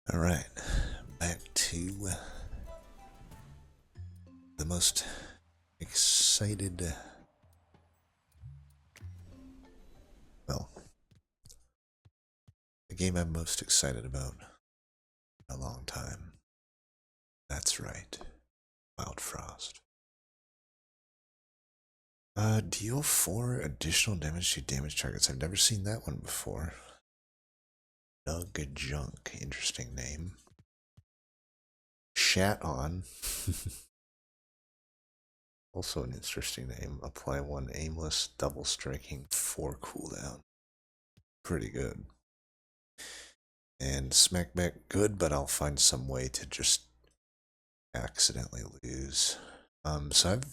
Alright, back to the most excited, well, the game I'm most excited about in a long time. That's right, Wildfrost. Deal 4 additional damage to damage targets. I've never seen that one before. Nug Junk, interesting name. Shat'On. Also an interesting name. Apply 1 aimless, double striking, 4 cooldown. Pretty good. And smackback, good, but I'll find some way to just accidentally lose. So I've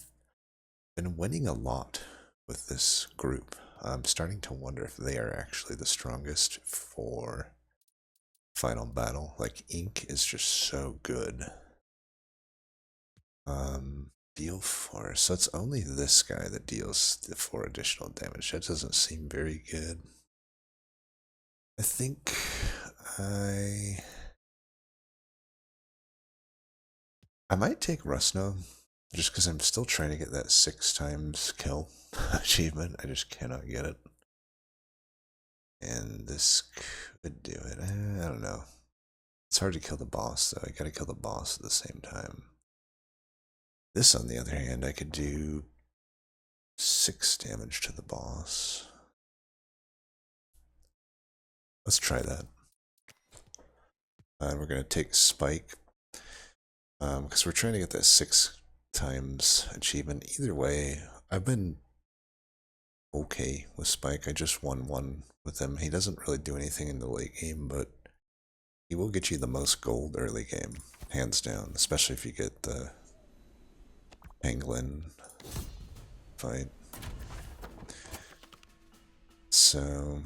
been winning a lot with this group. I'm starting to wonder if they are actually the strongest for final battle. Like, Ink is just so good. Deal 4. So it's only this guy that deals the 4 additional damage. That doesn't seem very good. I think I might take Rusno, just because I'm still trying to get that 6 times kill achievement. I just cannot get it. And this could do it. I don't know. It's hard to kill the boss, though. I gotta kill the boss at the same time. This, on the other hand, I could do 6 damage to the boss. Let's try that. And we're gonna take Spike, because we're trying to get that 6 times achievement. Either way, I've been okay with Spike. I just won one with him. He doesn't really do anything in the late game, but he will get you the most gold early game, hands down, especially if you get the Pangolin fight. So,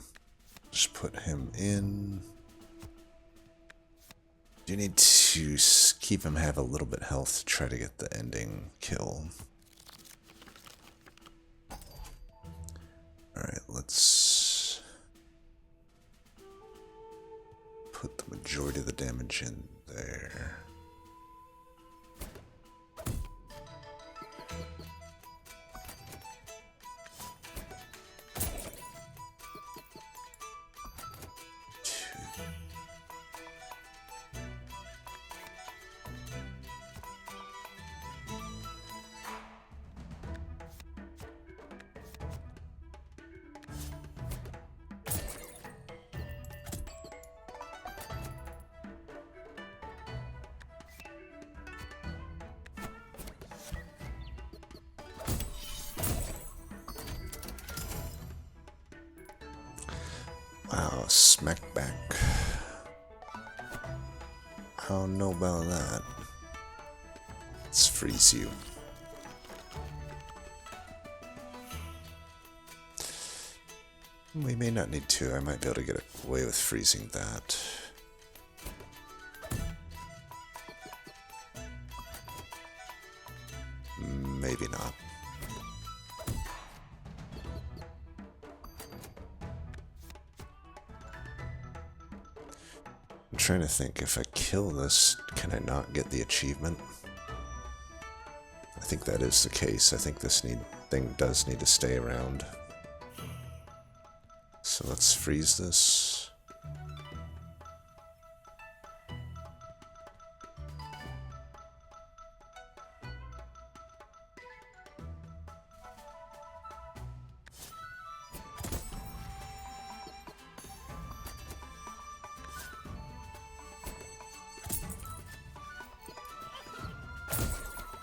just put him in. You need to keep him have a little bit health to try to get the ending kill. Alright, let's put the majority of the damage in there. Wow, smack back. I don't know about that. Let's freeze you. We may not need to. I might be able to get away with freezing that. Maybe not. I'm trying to think, if I kill this, can I not get the achievement? I think that is the case. I think this thing does need to stay around. So let's freeze this.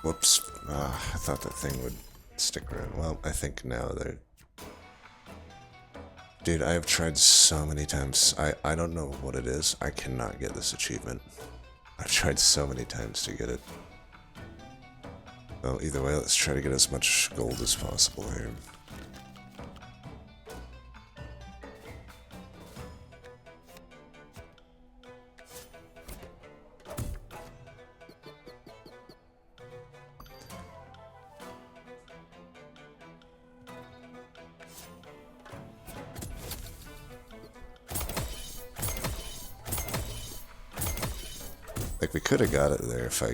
Whoops. I thought that thing would stick around. Well, I think now they're... Dude, I have tried so many times. I don't know what it is. I cannot get this achievement. I've tried so many times to get it. Well, either way, let's try to get as much gold as possible here. Like, we could have got it there if I...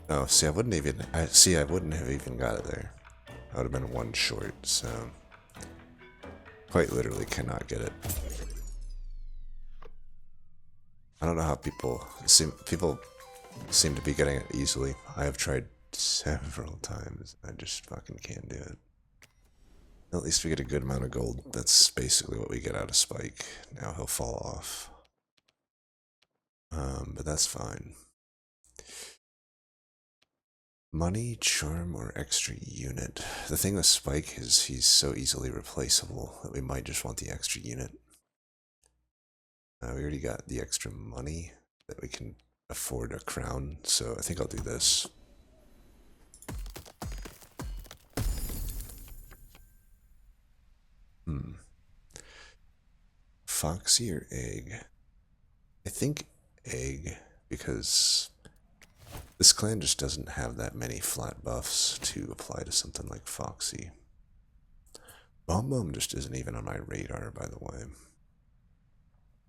Oh, see, I wouldn't even... I wouldn't have even got it there. I would have been one short, so... Quite literally cannot get it. I don't know how people seem to be getting it easily. I have tried several times. I just fucking can't do it. At least we get a good amount of gold. That's basically what we get out of Spike. Now he'll fall off. But that's fine. Money, charm, or extra unit. The thing with Spike is he's so easily replaceable that we might just want the extra unit. We already got the extra money that we can afford a crown, so I think I'll do this. Foxy or egg? I think egg, because this clan just doesn't have that many flat buffs to apply to something like Foxy. Bomb Bomb just isn't even on my radar, by the way.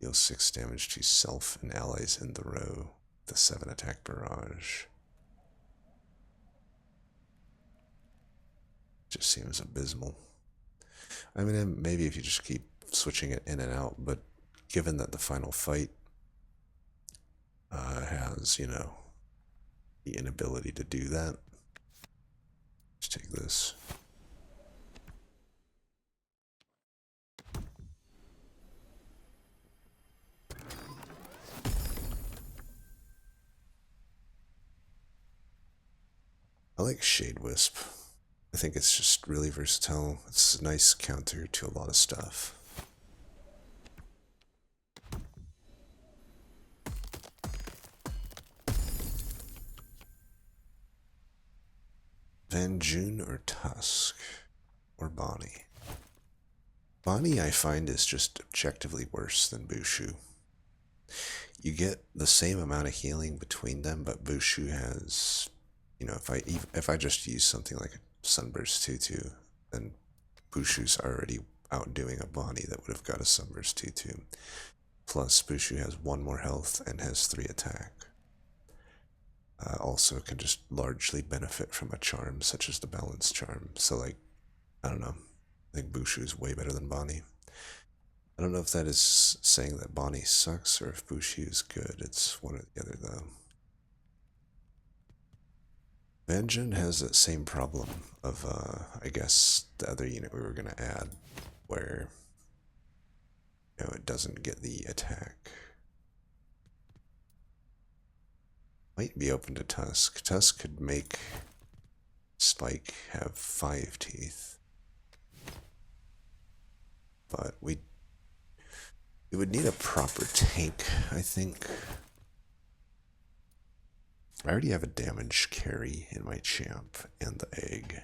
Deals 6 damage to self and allies in the row. The 7 attack barrage. Just seems abysmal. I mean, maybe if you just keep switching it in and out, but given that the final fight has, you know, the inability to do that, just take this. I like Shade Wisp. I think it's just really versatile. It's a nice counter to a lot of stuff. Van June or Tusk? Or Bonnie? Bonnie, I find, is just objectively worse than Bushu. You get the same amount of healing between them, but Bushu has, you know, if I just use something like a Sunburst 2-2, then Bushu's already outdoing a Bonnie that would have got a Sunburst 2-2. Plus, Bushu has 1 more health and has 3 attack. Also can just largely benefit from a charm such as the Balance Charm. So, like, I don't know. I think Bushu is way better than Bonnie. I don't know if that is saying that Bonnie sucks or if Bushu is good. It's one or the other, though. Vanjin has that same problem of, I guess, the other unit we were going to add, where, you know, it doesn't get the attack. Might be open to Tusk. Tusk could make Spike have 5 teeth. But we would need a proper tank, I think. I already have a damage carry in my champ and the egg.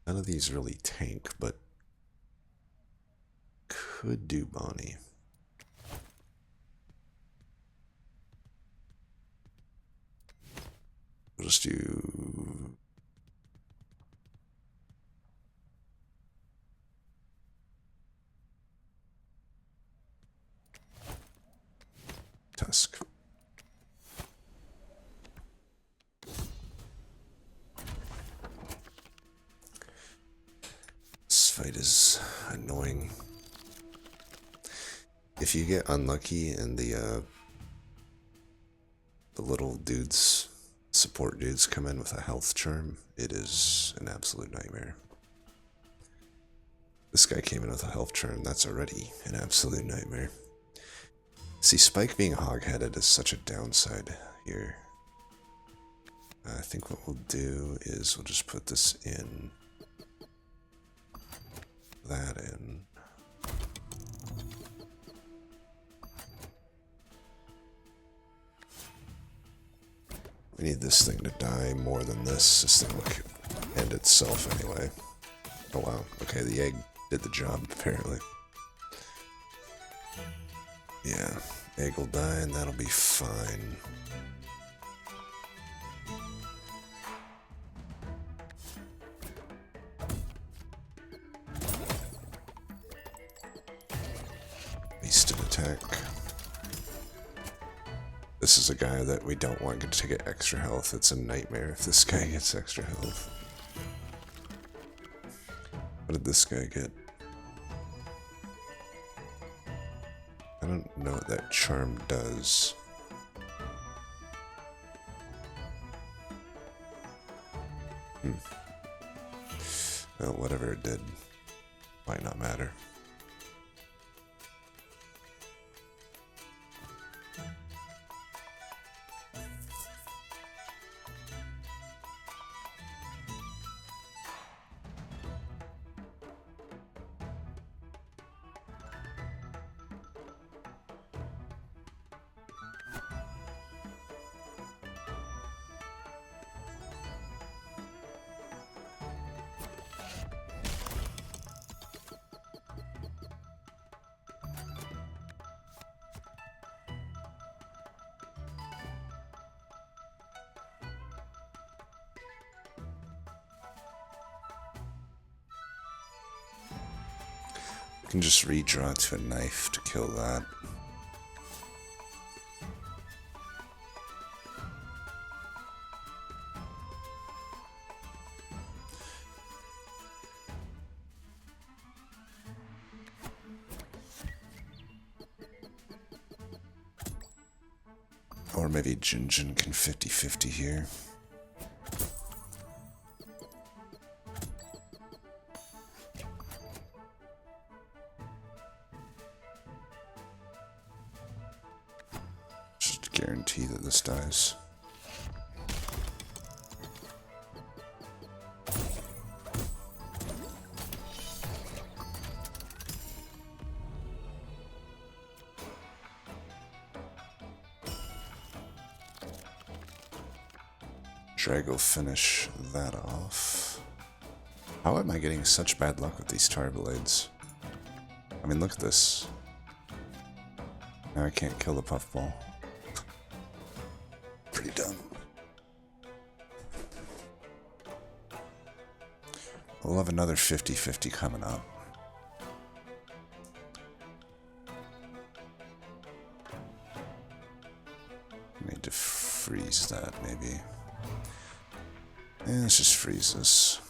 None of these really tank, but could do Bonnie. We'll just do Tusk. This fight is annoying. If you get unlucky and the little dudes, support dudes, come in with a health charm, it is an absolute nightmare. This guy came in with a health charm, that's already an absolute nightmare. See, Spike being hog-headed is such a downside here. I think what we'll do is we'll just put this in, that in. We need this thing to die more than this. This thing will end itself anyway. Oh wow, okay, the egg did the job, apparently. Yeah, egg will die and that'll be fine. Wasted attack. This is a guy that we don't want to get extra health. It's a nightmare if this guy gets extra health. What did this guy get? I don't know what that charm does. Well, whatever it did, might not matter. I can just redraw to a knife to kill that. Or maybe Jinjin can 50-50 here. Just guarantee that this dies. Drag will finish that off. How am I getting such bad luck with these tar blades? I mean, look at this. Now I can't kill the puffball. Pretty dumb. We'll have another 50-50 coming up. Need to freeze that, maybe. Let's just freeze this.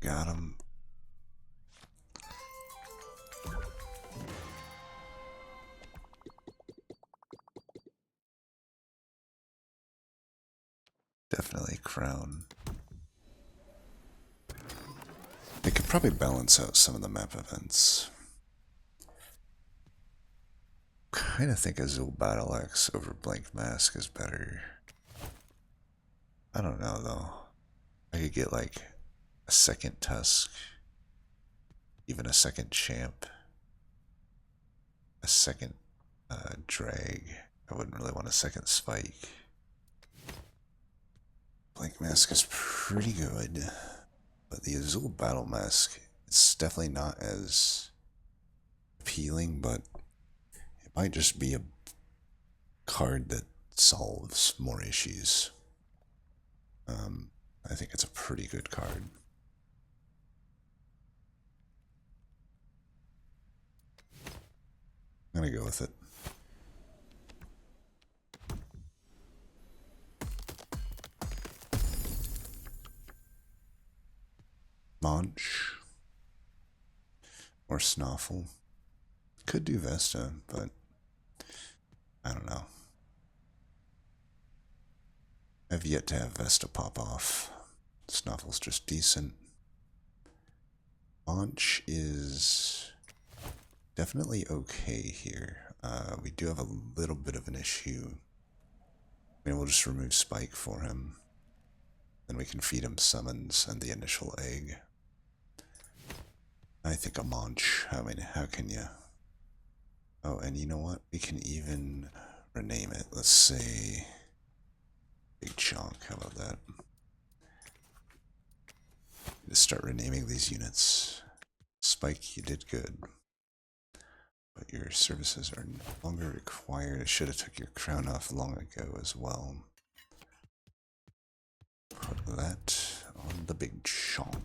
Got him. Definitely crown. It could probably balance out some of the map events. Kind of think Azul Battle Axe over Blank Mask is better. I don't know though. I could get like a second Tusk, even a second Champ, a second Drag. I wouldn't really want a second spike. Blank Mask is pretty good, but the Azul Battle Mask, it's definitely not as appealing, but it might just be a card that solves more issues. I think it's a pretty good card. I'm gonna go with it. Munch. Or Snoffle. Could do Vesta, but I don't know. I've yet to have Vesta pop off. Snuffle's just decent. Launch is definitely okay here. We do have a little bit of an issue. Maybe we'll just remove Spike for him. Then we can feed him summons and the initial egg. I think a Munch. I mean, how can you? Oh, and you know what? We can even rename it. Let's say Big Chunk. How about that? Just start renaming these units. Spike, you did good. But your services are no longer required. I should have took your crown off long ago as well. Put that on the Big Chunk.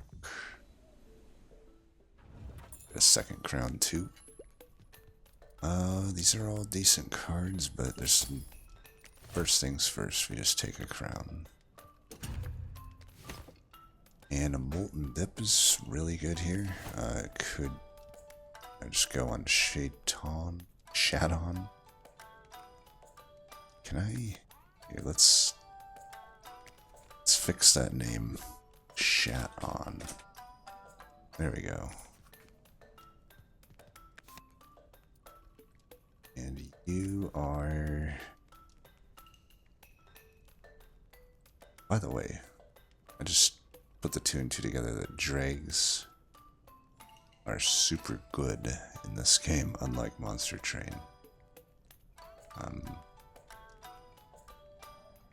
Get a second crown too. These are all decent cards, but there's some... First things first, we just take a crown. And a Molten Dip is really good here. Could I just go on Shat'On? Can I? Here, let's fix that name. Shat'On. There we go. And you are... By the way, I just put the 2 and 2 together that dregs are super good in this game, unlike Monster Train. I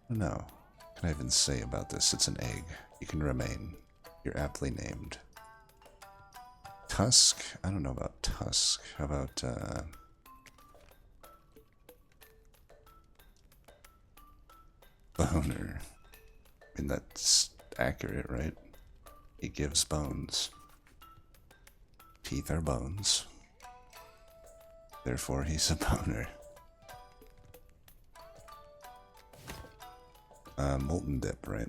don't know. What can I even say about this? It's an egg. You can remain. You're aptly named. Tusk? I don't know about Tusk. How about, Boner? I mean, that's accurate, right? He gives bones. Teeth are bones. Therefore, he's a boner. Molten Dip, right?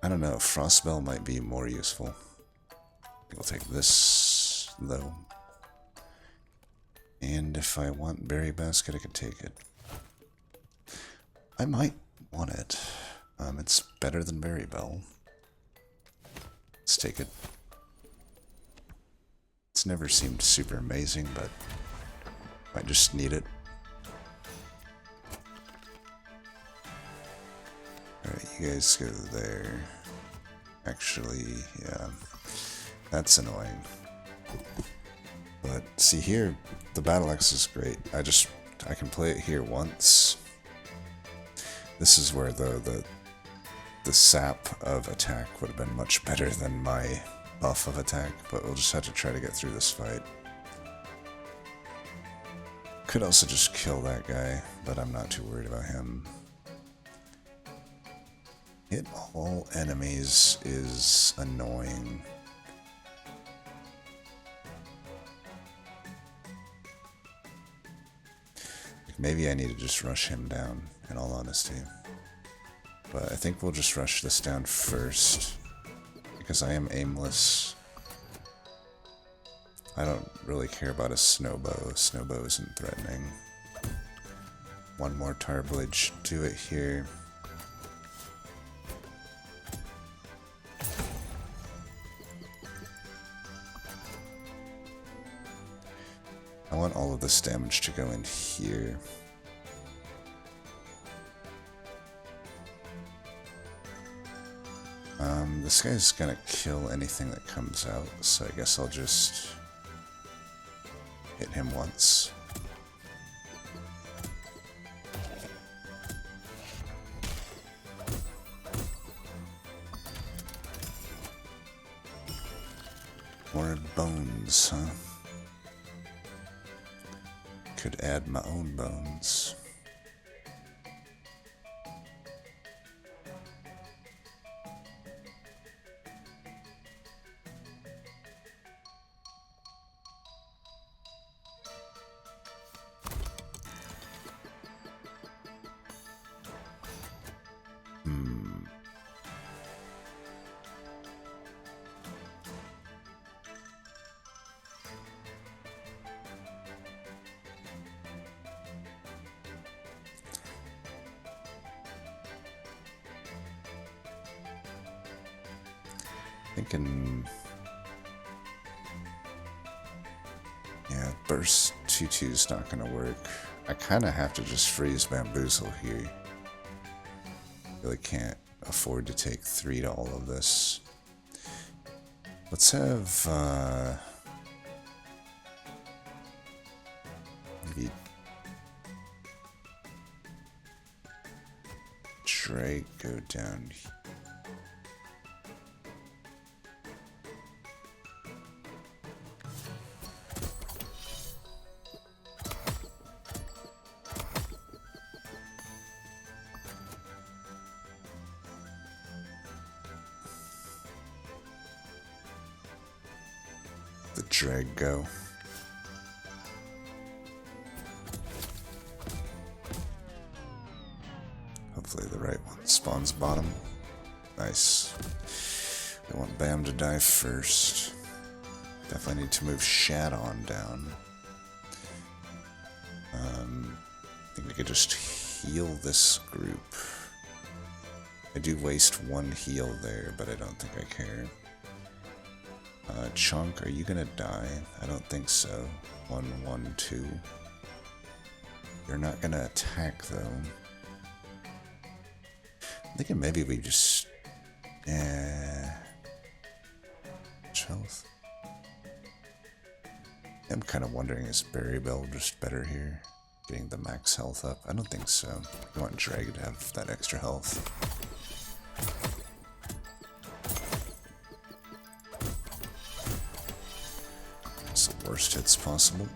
I don't know. Frostbell might be more useful. We'll take this, though. And if I want Berry Basket, I can take it. I might want it. It's better than Berry Bell. Let's take it. It's never seemed super amazing, but I just need it. Alright, you guys go there. Actually, yeah. That's annoying. But see here, the Battle Axe is great. I can play it here once. This is where the sap of attack would have been much better than my buff of attack, but we'll just have to try to get through this fight. Could also just kill that guy, but I'm not too worried about him. Hit all enemies is annoying. Maybe I need to just rush him down, in all honesty. But I think we'll just rush this down first, because I am aimless. I don't really care about a snowbow. Snowbow isn't threatening. One more Tarblade should do it here. I want all of this damage to go in here. This guy's gonna kill anything that comes out, so I guess I'll just hit him once. bones, huh? Could add my own bones. Thinking, yeah, burst 2-2 is not gonna work. I kind of have to just freeze bamboozle here. Really can't afford to take 3 to all of this. Let's have maybe Drake go down here. The drag go. Hopefully the right one spawns bottom. Nice. I want Bam to die first. Definitely need to move Shat'On down. I think we could just heal this group. I do waste 1 heal there, but I don't think I care. Chunk, are you gonna die? I don't think so. 1, 1, 2. You're not gonna attack though. I'm thinking maybe we just... health. I'm kind of wondering, is Berry Bell just better here? Getting the max health up? I don't think so. I want Drag to have that extra health. It's the worst hits possible.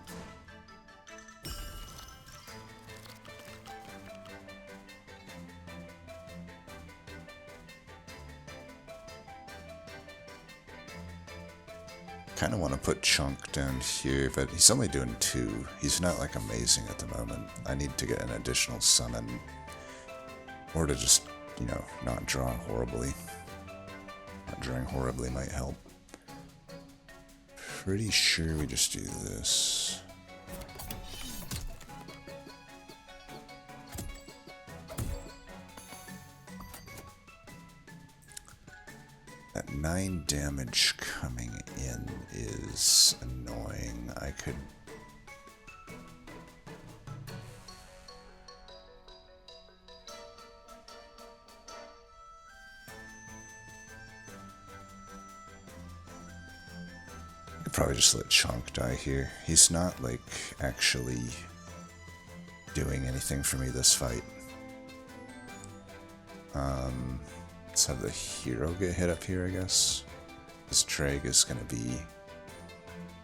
Kind of want to put Chunk down here, but he's only doing 2. He's not like amazing at the moment. I need to get an additional summon, or to just, you know, not draw horribly. Not drawing horribly might help. Pretty sure we just do this. That 9 damage coming in is annoying. I could... probably just let Chunk die here. He's not, like, actually doing anything for me this fight. Let's have the hero get hit up here, I guess. This Drag is going to be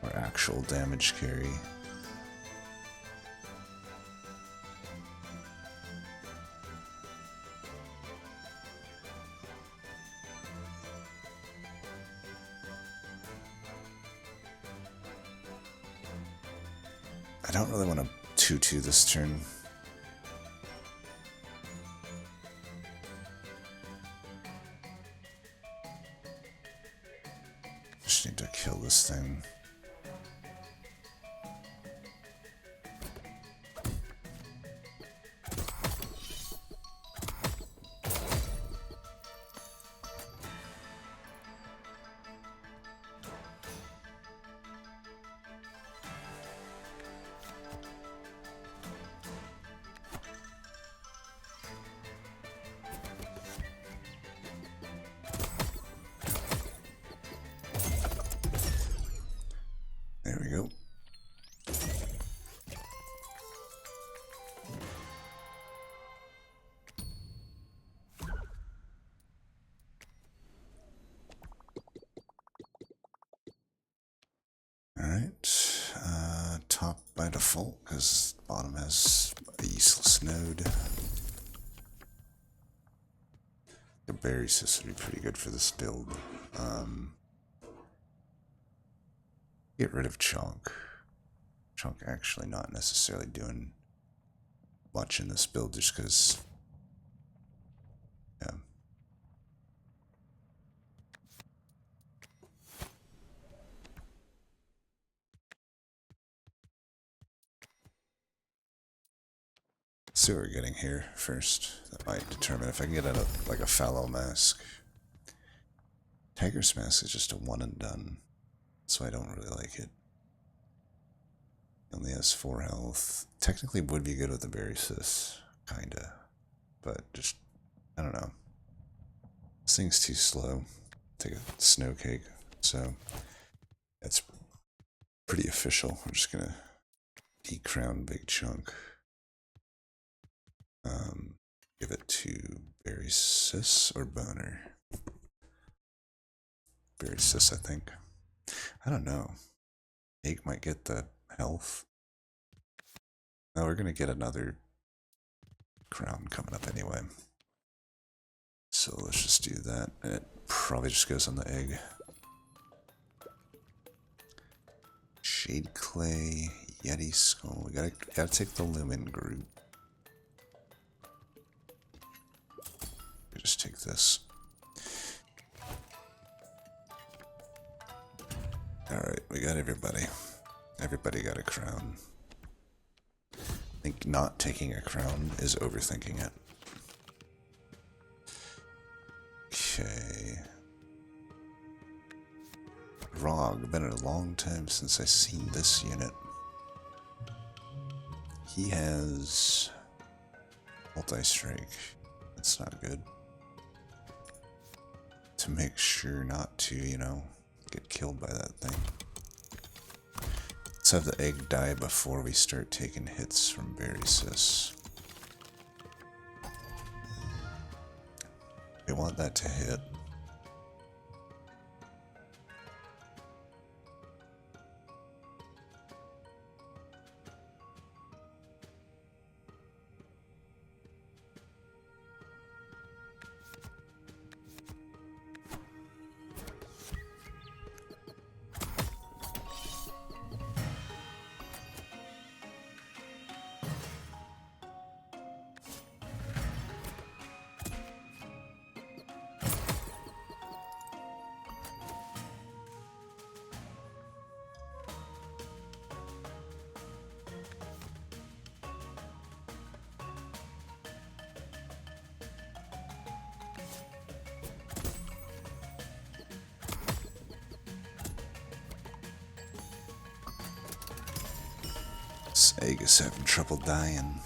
our actual damage carry. I don't really want to 2-2 this turn. Just need to kill this thing. default because bottom has a useless node. The berry cyst would be pretty good for this build. Get rid of chunk. Chunk actually not necessarily doing much in this build just because, yeah. See what we're getting here first. That might determine if I can get like a fallow mask. Tiger's mask is just a one and done, so I don't really like it. Only has 4 health. Technically would be good with the berry cyst, kinda. But just, I don't know. This thing's too slow. Take a snow cake. So, that's pretty official. I'm just gonna decrown big chunk. Give it to berry cyst or boner. Berry cyst, I think. I don't know. Egg might get the health. No, we're gonna get another crown coming up anyway. So let's just do that. And it probably just goes on the egg. Shade clay, yeti skull. We gotta take the lumen group. We just take this. Alright, we got everybody. Everybody got a crown. I think not taking a crown is overthinking it. Okay. Rog, been a long time since I've seen this unit. He has multi-strike. That's not good. To make sure not to, you know, get killed by that thing. Let's have the egg die before we start taking hits from berry cyst. We want that to hit. This egg is having trouble dying.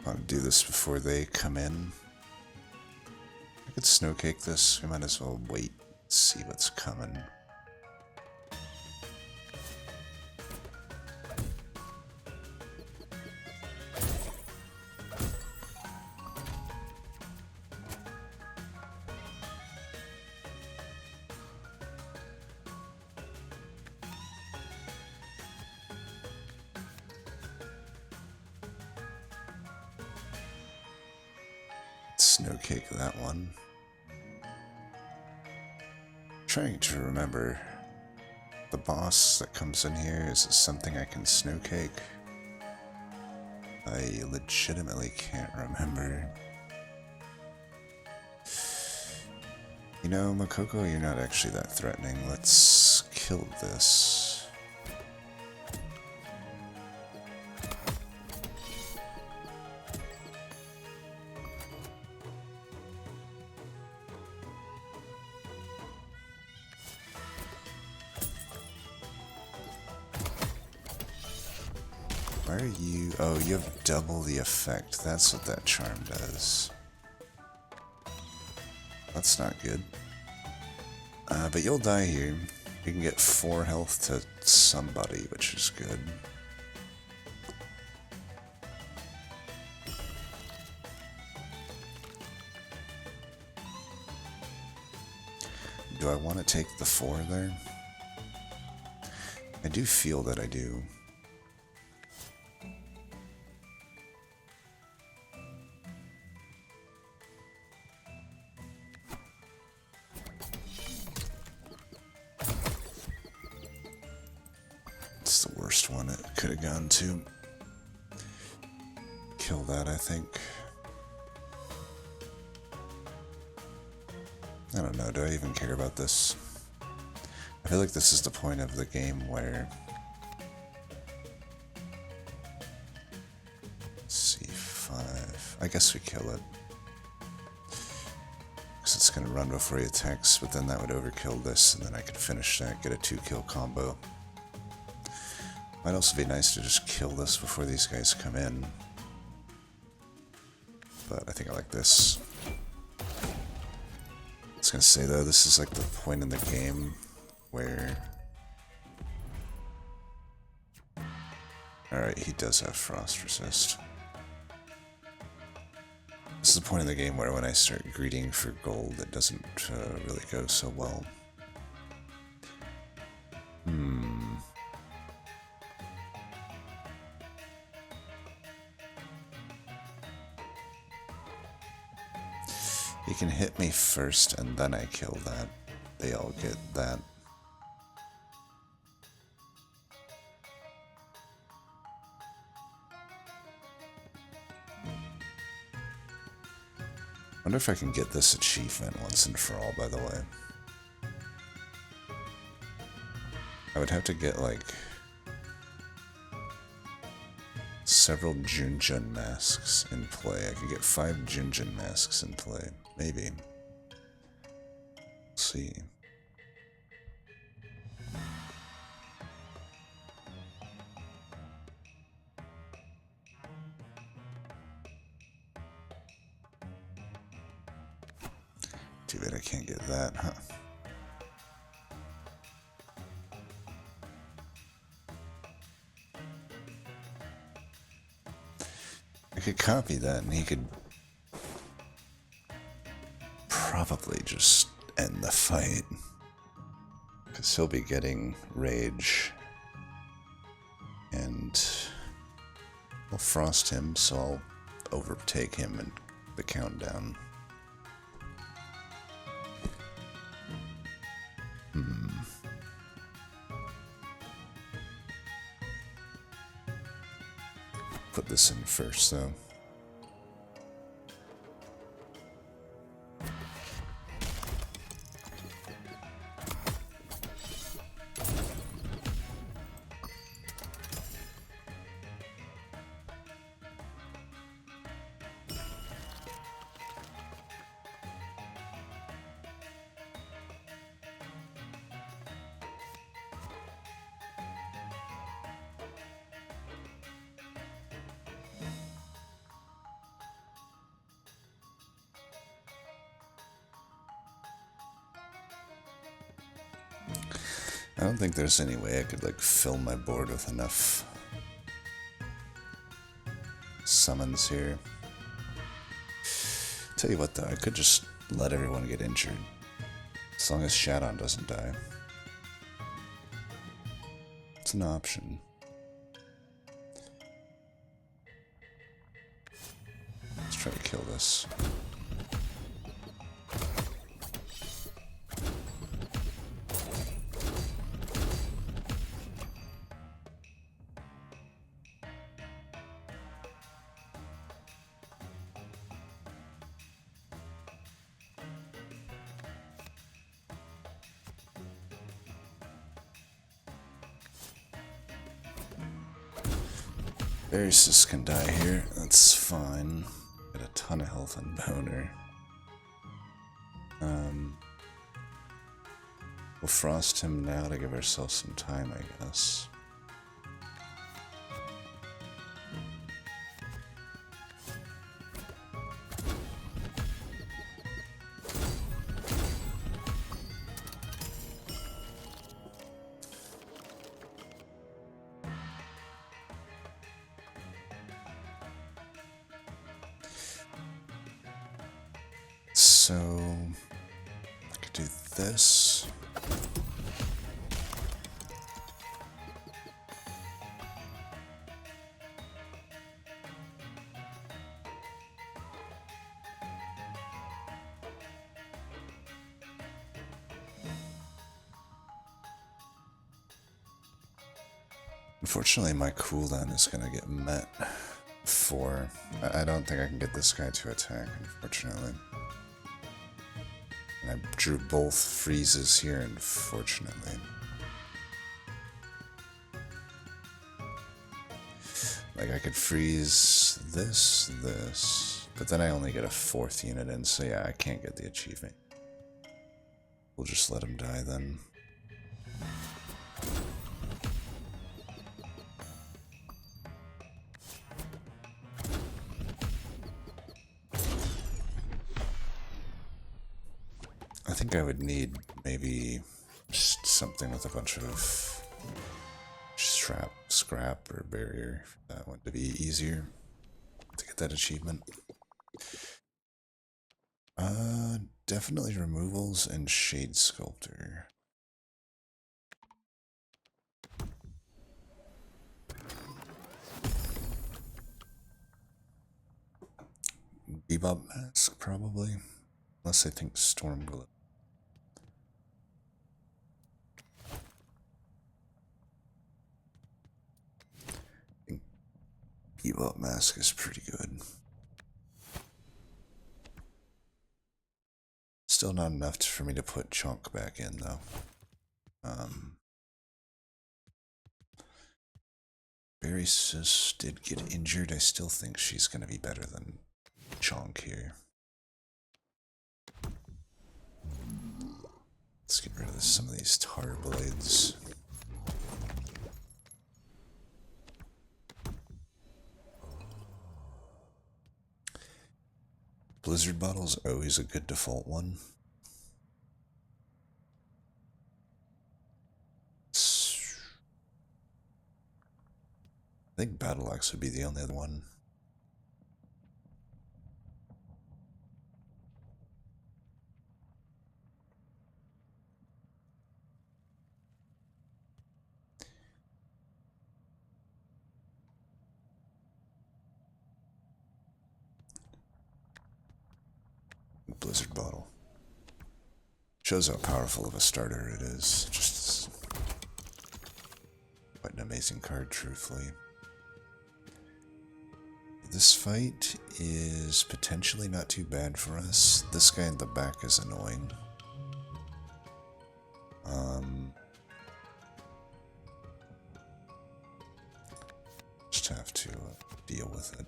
I want to do this before they come in. I could snowcake this. We might as well wait, see what's coming. Snowcake that one. Trying to remember the boss that comes in here. Is it something I can snowcake? I legitimately can't remember. You know, Makoko, you're not actually that threatening. Let's kill this. Why are you... Oh, you have double the effect. That's what that charm does. That's not good. But you'll die here. You can get 4 health to somebody, which is good. Do I want to take the 4 there? I do feel that I do. It's the worst one it could have gone to. Kill that, I think. I don't know, do I even care about this? I feel like this is the point of the game where C5. I guess we kill it. Because it's going to run before he attacks, but then that would overkill this, and then I could finish that, get a 2-kill combo. Might also be nice to just kill this before these guys come in. But I think I like this. I was going to say though, this is like the point in the game where... Alright, he does have frost resist. This is the point in the game where when I start greeting for gold, it doesn't really go so well. He can hit me first and then I kill that. They all get that. I wonder if I can get this achievement once and for all, by the way. I would have to get like several Junjun masks in play. I could get 5 Junjun masks in play. Maybe. Let's see. Too bad I can't get that, huh? I could copy that and he could probably just end the fight. Because he'll be getting rage. And we'll frost him, so I'll overtake him in the countdown. Put this in first, though. I don't think there's any way I could like fill my board with enough summons here. Tell you what though, I could just let everyone get injured. As long as Shat'On doesn't die. It's an option. Let's try to kill this. Varys can die here, that's fine. Got a ton of health and boner. We'll frost him now to give ourselves some time, I guess. So, I could do this. Unfortunately, my cooldown is going to get met for... I don't think I can get this guy to attack, unfortunately. And I drew both freezes here, unfortunately. Like, I could freeze this, but then I only get a 4th unit in, so yeah, I can't get the achievement. We'll just let him die then. I think I would need maybe just something with a bunch of scrap or barrier for that one to be easier to get that achievement. Definitely removals and shade sculptor. Bebop mask, probably. Unless I think storm glow. I think Bebop mask is pretty good. Still not enough for me to put Chunk back in, though. Barry Sis did get injured. I still think she's going to be better than Chunk here. Let's get rid of some of these tar blades. Blizzard bottle's always a good default one. I think Battle Axe would be the only other one. Blizzard bottle. Shows how powerful of a starter it is. Just quite an amazing card, truthfully. This fight is potentially not too bad for us. This guy in the back is annoying. Just have to deal with it.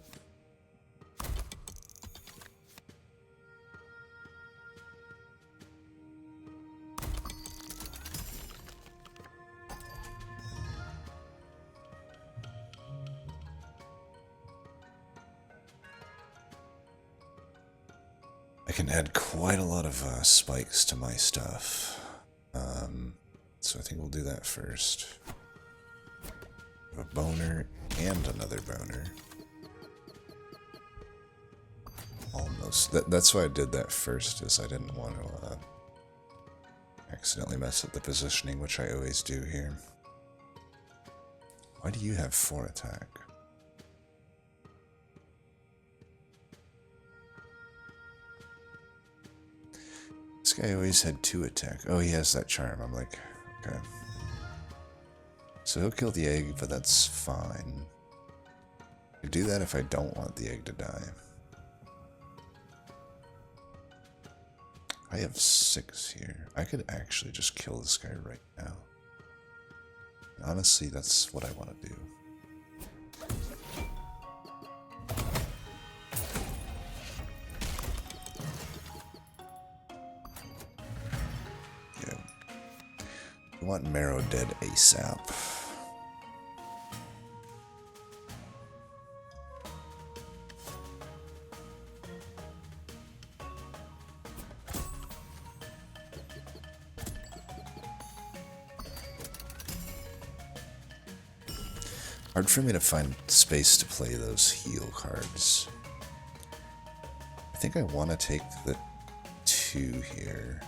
I can add quite a lot of spikes to my stuff. So I think we'll do that first. A boner and another boner. Almost. That's why I did that first, is I didn't want to accidentally mess up the positioning, which I always do here. Why do you have 4 attack? This guy always had 2 attack. Oh, he has that charm. I'm like, okay. So he'll kill the egg, but that's fine. I do that if I don't want the egg to die. I have 6 here. I could actually just kill this guy right now. Honestly, that's what I want to do. Yeah. I want Marrow dead ASAP. Hard for me to find space to play those heal cards. I think I want to take the 2 here.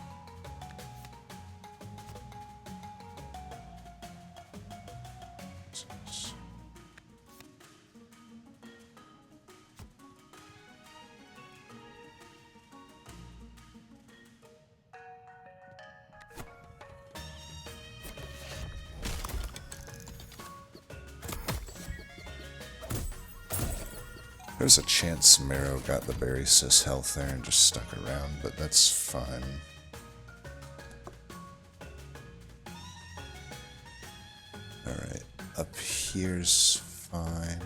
There's a chance Marrow got the berry cis health there and just stuck around, but that's fine. Alright, up here's fine.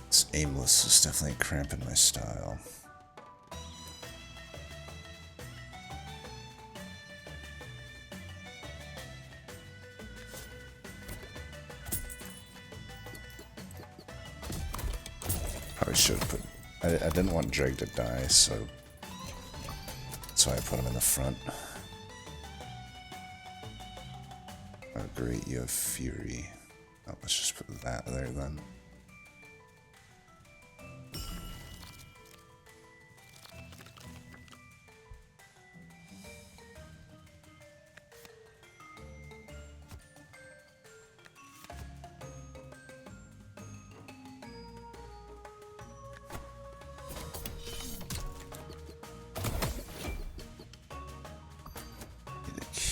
This aimless is definitely cramping my style. Probably should have put... I didn't want Dreg to die, so that's why I put him in the front. Oh great, you have Fury. Oh, let's just put that there then.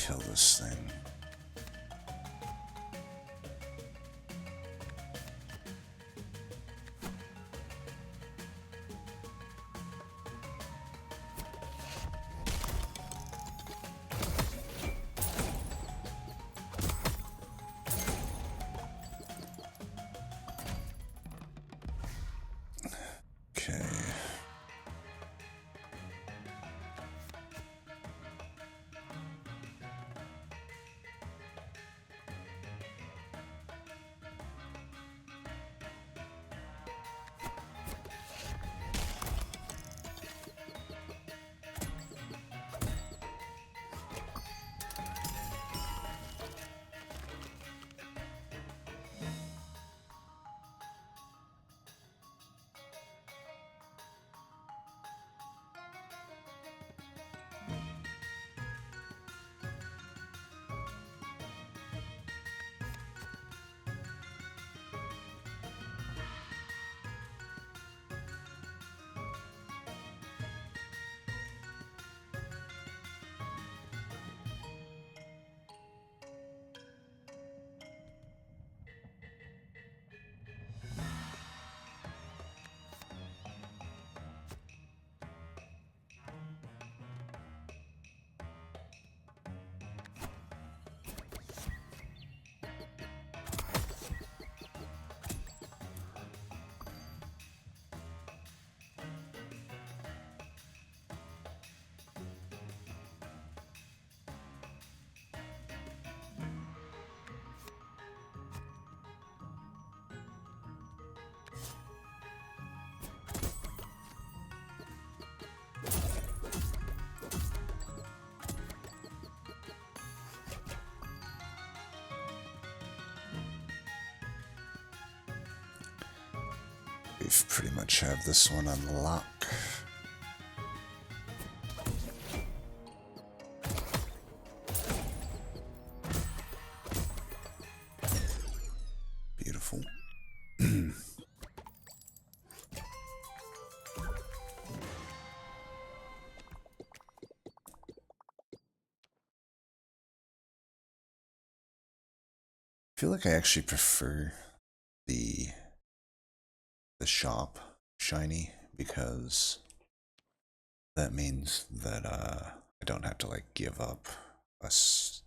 Kill this thing. Okay. We've pretty much have this one on lock. Beautiful. I feel like I actually prefer the shop shiny because that means that I don't have to like give up a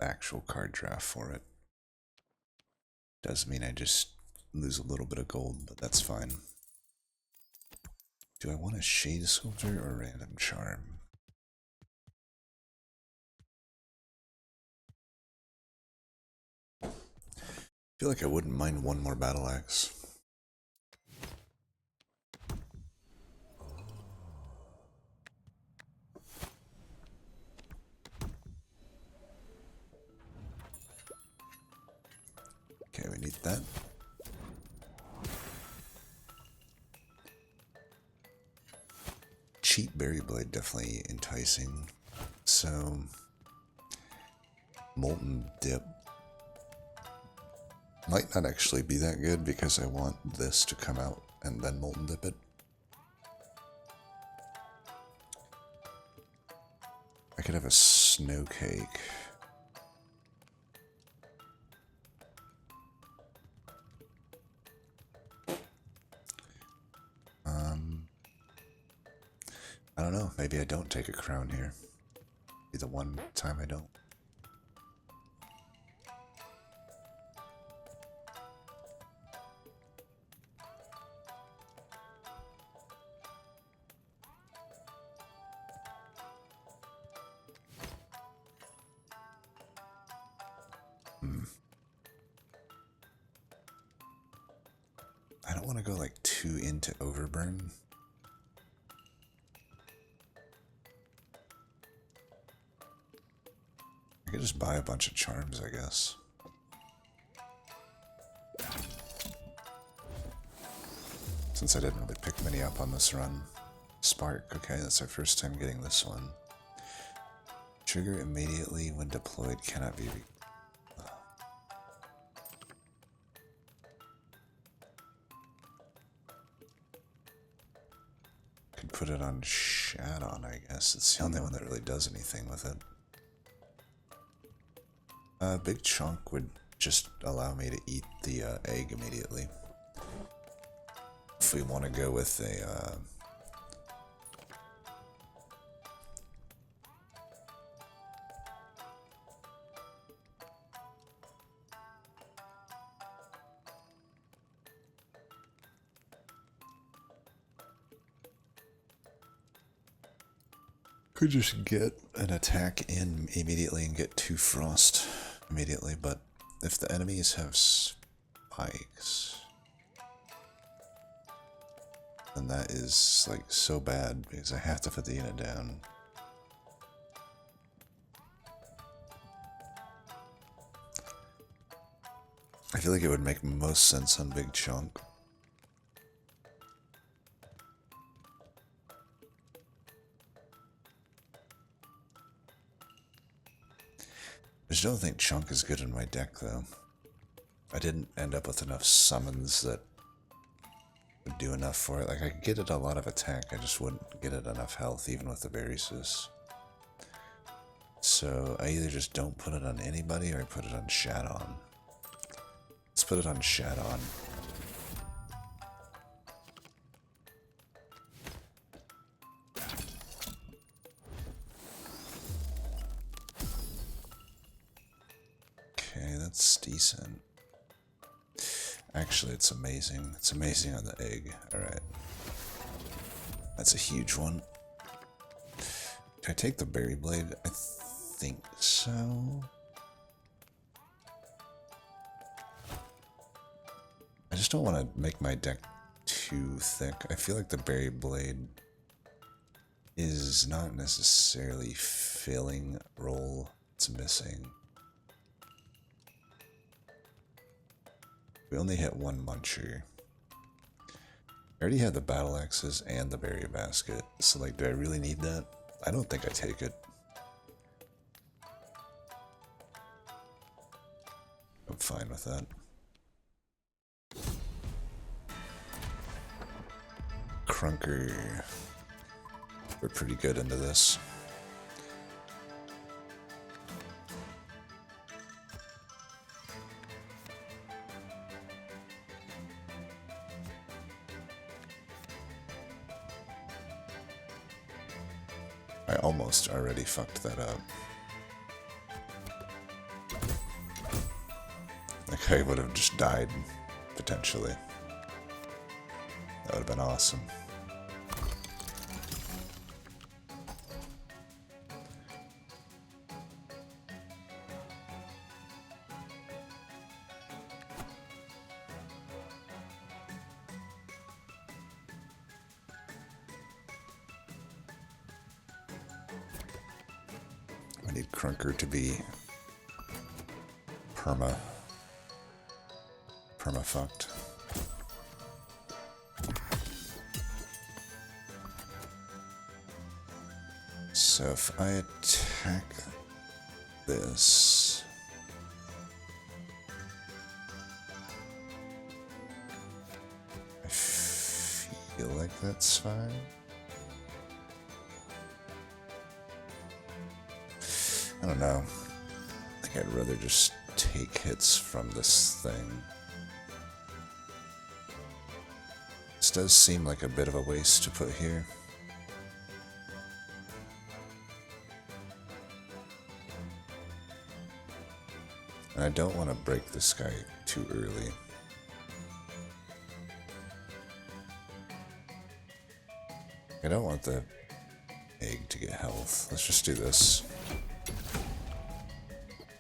actual card draft for it. Does mean I just lose a little bit of gold, but that's fine. Do I want a Shade Sculptor or Random Charm? I feel like I wouldn't mind one more Battle Axe. we need that. Cheap berry blade, definitely enticing. So, molten dip might not actually be that good because I want this to come out and then molten dip it. I could have a snow cake. I don't know. Maybe I don't take a crown here. Be the one time I don't. I don't want to go like too into overburn. I could just buy a bunch of charms, I guess. Since I didn't really pick many up on this run. Spark, okay, that's our first time getting this one. Trigger immediately when deployed, cannot be Could put it on Shat'On, I guess. It's the only one that really does anything with it. Big chunk would just allow me to eat the egg immediately. If we want to go with a could just get an attack in immediately and get 2 frost immediately, but if the enemies have spikes, then that is like so bad because I have to put the unit down. I feel like it would make most sense on Big Chunk. I just don't think Chunk is good in my deck, though. I didn't end up with enough summons that would do enough for it. Like, I could get it a lot of attack, I just wouldn't get it enough health, even with the Berrysis. So, I either just don't put it on anybody, or I put it on Shat'On. Let's put it on Shat'On. Okay, that's decent. Actually, it's amazing. It's amazing on the egg. Alright. That's a huge one. Can I take the berry blade? I think so. I just don't want to make my deck too thick. I feel like the berry blade is not necessarily filling a role it's missing. We only hit 1 muncher. I already had the battle axes and the berry basket, so like, do I really need that? I don't think I take it. I'm fine with that. Crunker. We're pretty good into this. I almost already fucked that up. Like, I would have just died, potentially. That would have been awesome. I need Crunker to be perma. perma-fucked. So if I attack this, I feel like that's fine. I don't know. I think I'd rather just take hits from this thing. This does seem like a bit of a waste to put here. And I don't want to break this guy too early. I don't want the egg to get health. Let's just do this.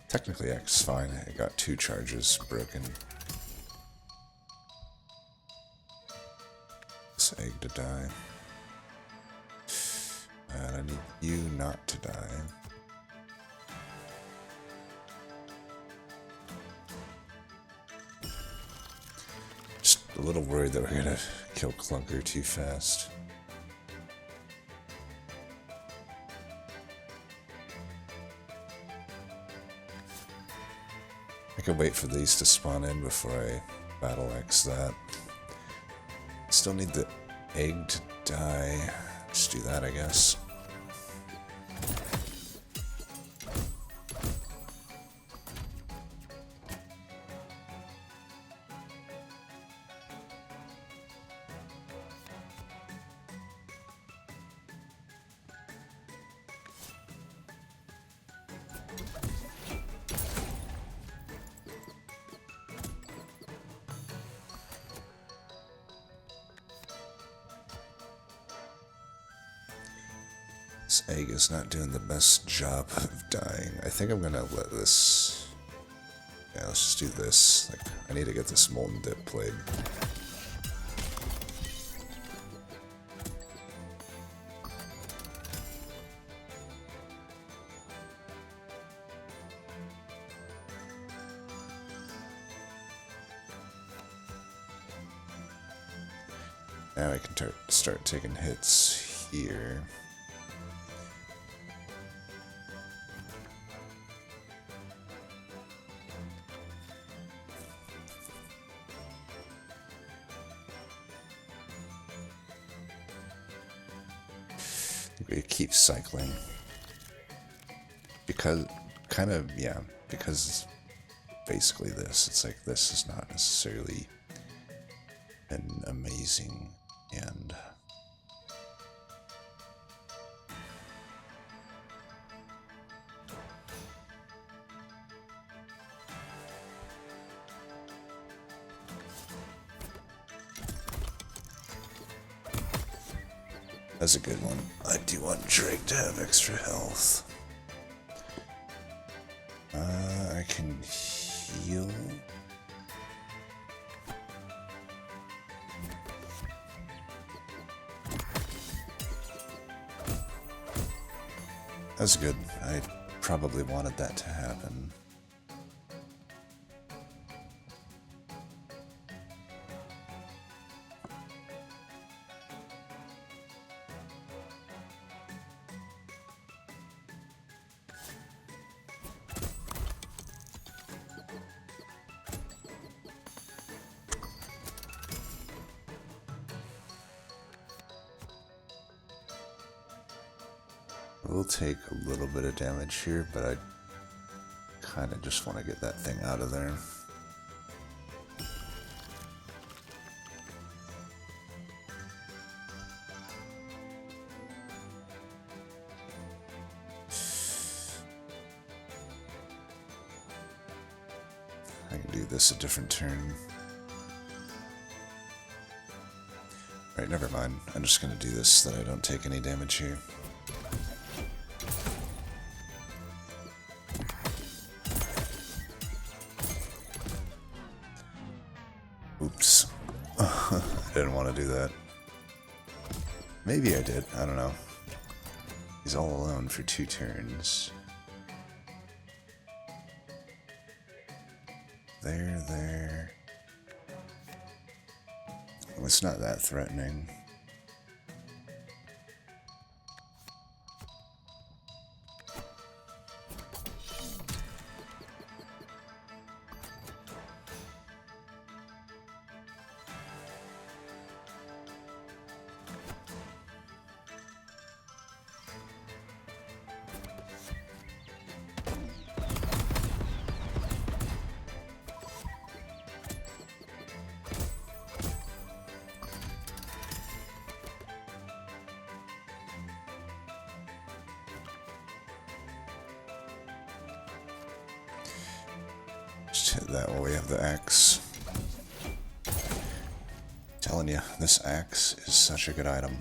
Technically X is fine. I got 2 charges broken. This egg to die. And I need you not to die. Just a little worried that we're gonna kill Clunker too fast. I could wait for these to spawn in before I battle X that. Still need the egg to die. Just do that, I guess. This egg is not doing the best job of dying. I think I'm gonna let this... Yeah, let's just do this. Like, I need to get this molten dip played. Now I can start taking hits here. We keep cycling because because basically it's like this is not necessarily an amazing end. That's a good one. I do want Drake to have extra health. I can heal. That's good. I probably wanted that to happen. We'll take a little bit of damage here, but I kind of just want to get that thing out of there. I can do this a different turn. Alright, never mind. I'm just going to do this so that I don't take any damage here. Oops. I didn't want to do that. Maybe I did. I don't know. He's all alone for 2 turns. There. It's not that threatening. Just hit that while we have the axe. Telling you, this axe is such a good item.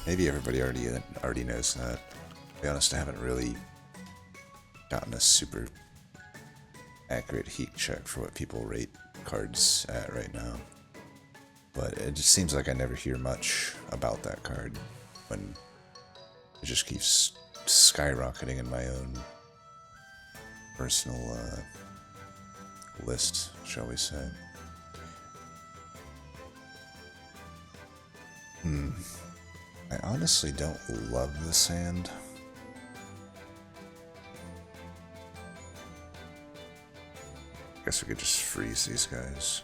Maybe everybody already knows that. To be honest, I haven't really gotten a super accurate heat check for what people rate cards at right now. But it just seems like I never hear much about that card when it just keeps skyrocketing in my own personal list, shall we say. I honestly don't love the sand. Guess we could just freeze these guys.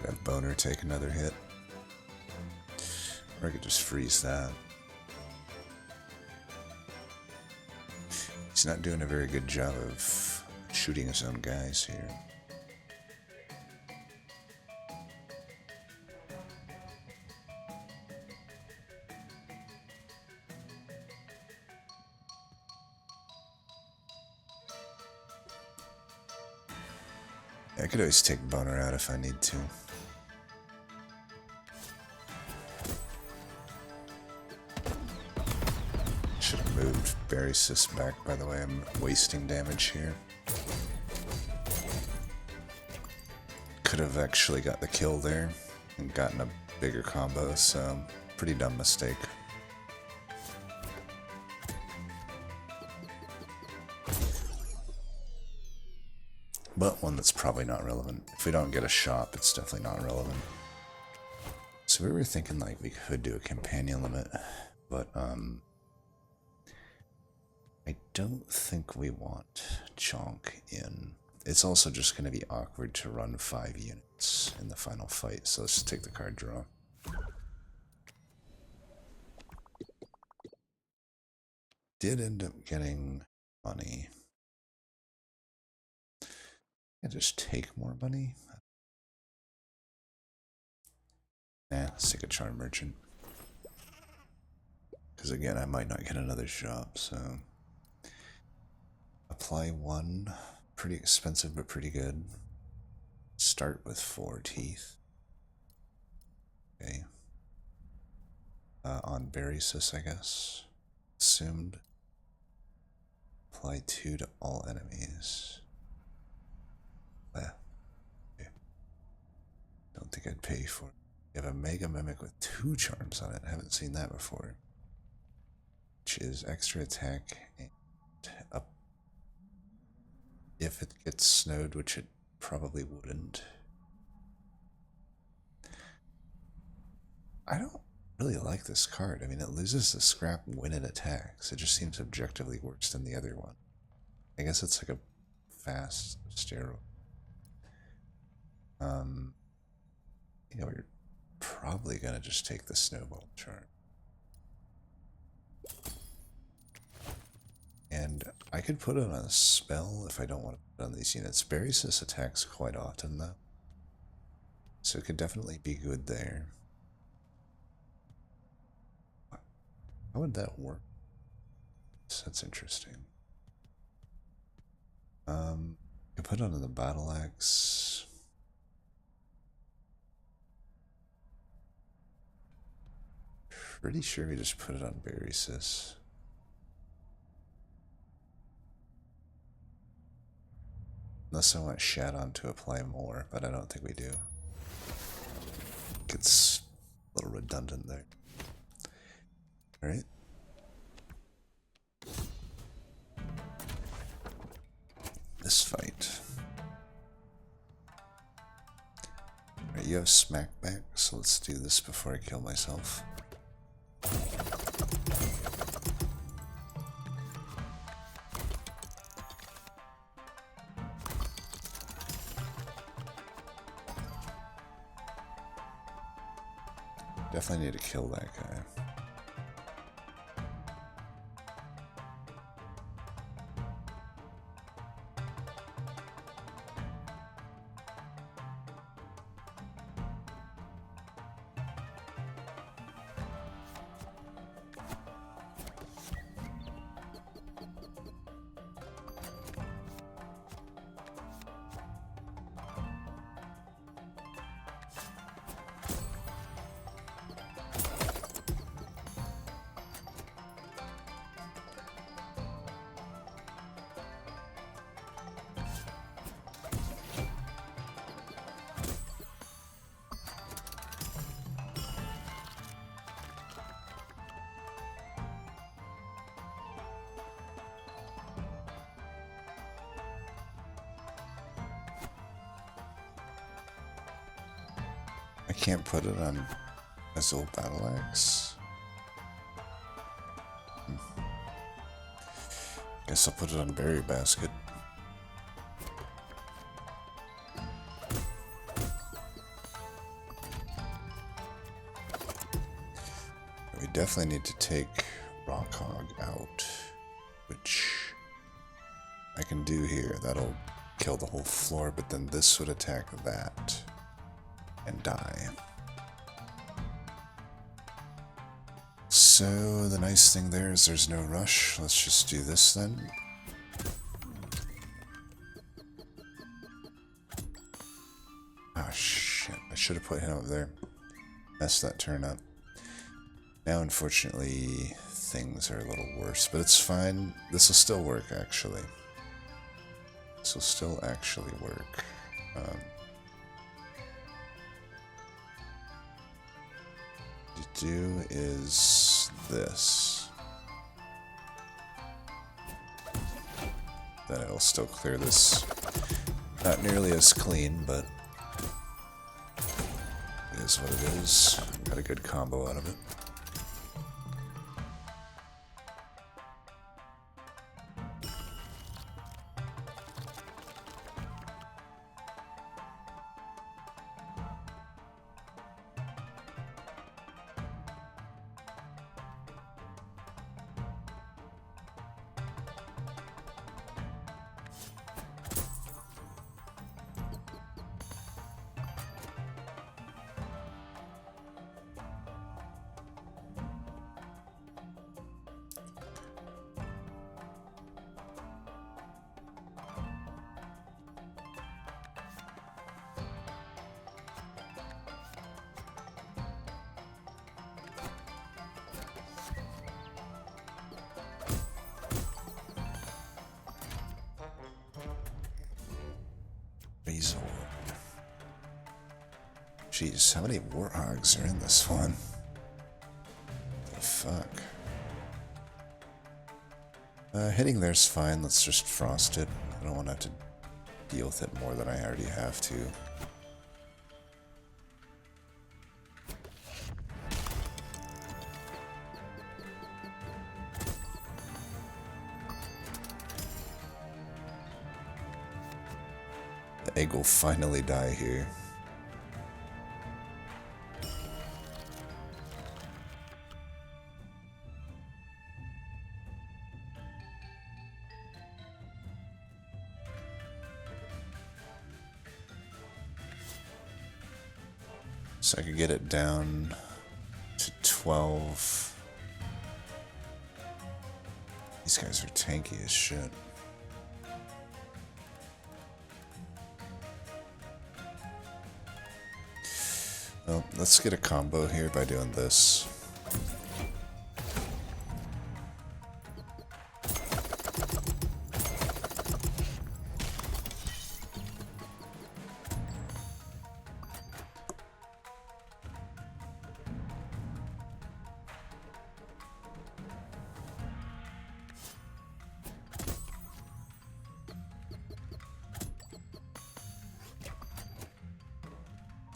Have Boner take another hit. Or I could just freeze that. He's not doing a very good job of shooting his own guys here. I could always take Boner out if I need to. Should have moved Berry Sis back, by the way. I'm wasting damage here. Could have actually got the kill there and gotten a bigger combo, so pretty dumb mistake. But one that's probably not relevant. If we don't get a shop, it's definitely not relevant. So we were thinking like we could do a companion limit, but I don't think we want Chonk in. It's also just going to be awkward to run 5 units in the final fight, so let's just take the card draw. Did end up getting money. I just take more money? Nah, let's take a Charm Merchant. Because again, I might not get another shop, so... Apply 1. Pretty expensive, but pretty good. Start with 4 teeth. Okay. On Berry Sis, I guess. Assumed. Apply 2 to all enemies. Okay. Don't think I'd pay for it. You have a Mega Mimic with 2 charms on it. I haven't seen that before. Which is extra attack and up. If it gets snowed, which it probably wouldn't. I don't really like this card. I mean, it loses the scrap when it attacks. It just seems objectively worse than the other one. I guess it's like a fast steroid. You know, we're probably gonna just take the snowball charm. And I could put it on a spell if I don't want to put it on these units. Berry Sis attacks quite often though, so it could definitely be good there. How would that work? So that's interesting. I put it on the battle axe. Pretty sure we just put it on Berry Sis. Unless I want Shat'On to apply more, but I don't think we do. it's a little redundant there. Alright. This fight. Alright, you have smack back, so let's do this before I kill myself. Definitely need to kill that guy. I can't put it on Azul Battle Axe. Guess I'll put it on Berry Basket. We definitely need to take Rock Hog out, which I can do here. That'll kill the whole floor, but then this would attack that and die. So the nice thing there is there's no rush. Let's just do this then. Ah, shit. I should have put him up there. Messed that turn up. Now, unfortunately, things are a little worse, but it's fine. This will still work, actually. This will still actually work. To do is this. Then it'll still clear this. Not nearly as clean, but it is what it is. Got a good combo out of it. Jeez, how many warthogs are in this one? The fuck? Hitting there's fine. Let's just frost it. I don't want to have to deal with it more than I already have to. The egg will finally die here. So I could get it down to 12. These guys are tanky as shit. Well, let's get a combo here by doing this.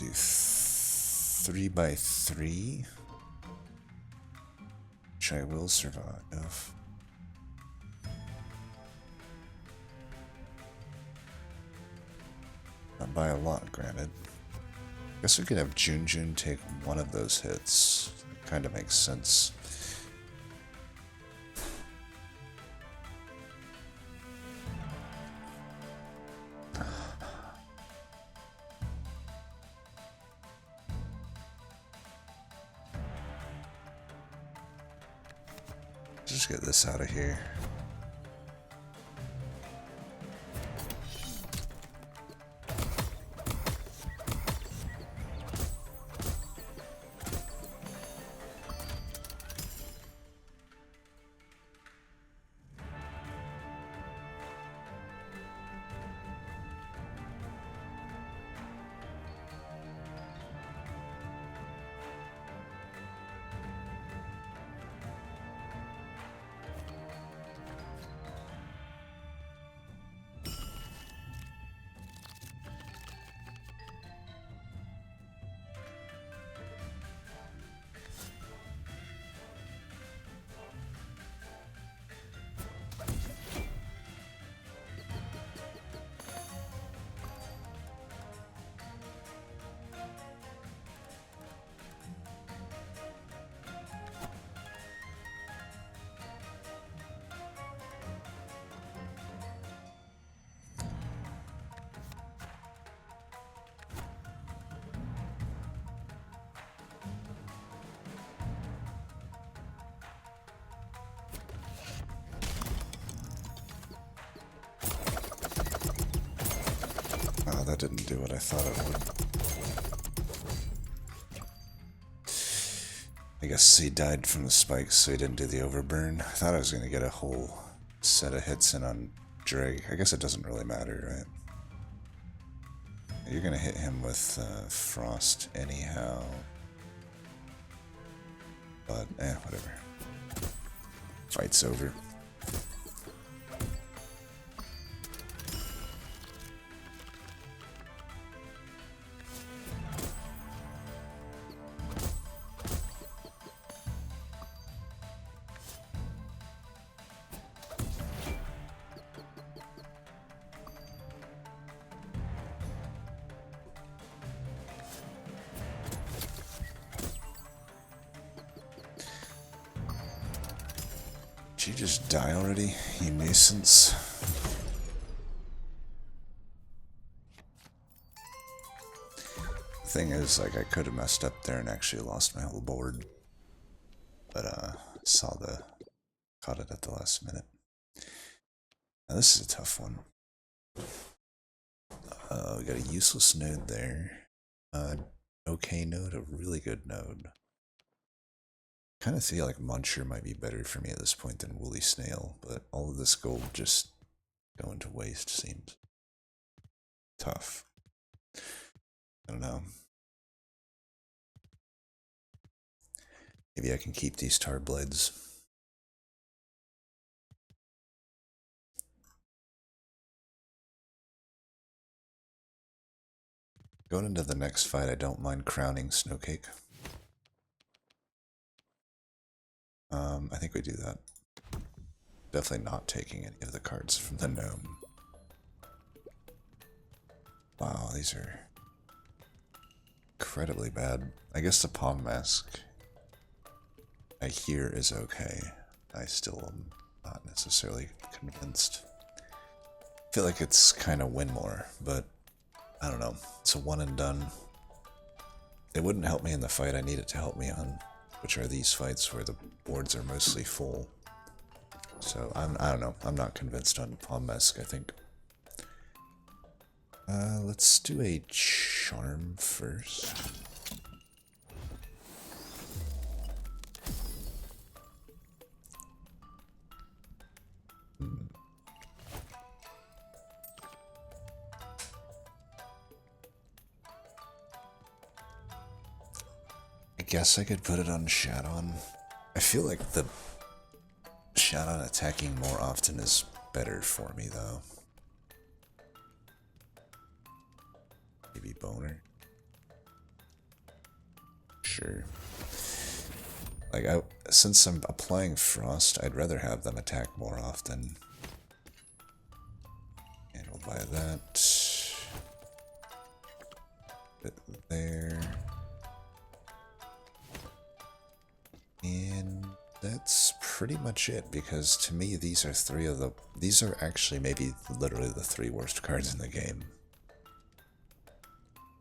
Do 3x3, which I will survive. Not by a lot, granted. Guess we could have Junjun take one of those hits. Kind of makes sense. Just get this out of here. Oh, that didn't do what I thought it would. I guess he died from the spikes, so he didn't do the overburn. I thought I was going to get a whole set of hits in on Drake. I guess it doesn't really matter, right? You're going to hit him with Frost anyhow. But, whatever. Fight's over. Did you just die already, you nuisance? The thing is, like, I could have messed up there and actually lost my whole board. But, caught it at the last minute. Now this is a tough one. We got a useless node there. Okay node, a really good node. Kind of feel like Muncher might be better for me at this point than Woolly Snail, but all of this gold just going to waste seems tough. I don't know. Maybe I can keep these tar blades. Going into the next fight, I don't mind crowning Snowcake. I think we do that. Definitely not taking any of the cards from the gnome. Wow, these are incredibly bad. I guess the palm mask I hear is okay. I still am not necessarily convinced. I feel like it's kind of win more, but I don't know. It's a one and done. It wouldn't help me in the fight I need it to help me on, which are these fights where the boards are mostly full. So I don't know. I'm not convinced on Palm Mask, I think. Let's do a charm first. I guess I could put it on Shat'On. I feel like the Shat'On attacking more often is better for me, though. Maybe Boner. sure. Like, since I'm applying Frost, I'd rather have them attack more often. And we'll buy that. Bit there. And that's pretty much it, because to me these are actually maybe literally the 3 worst cards in the game.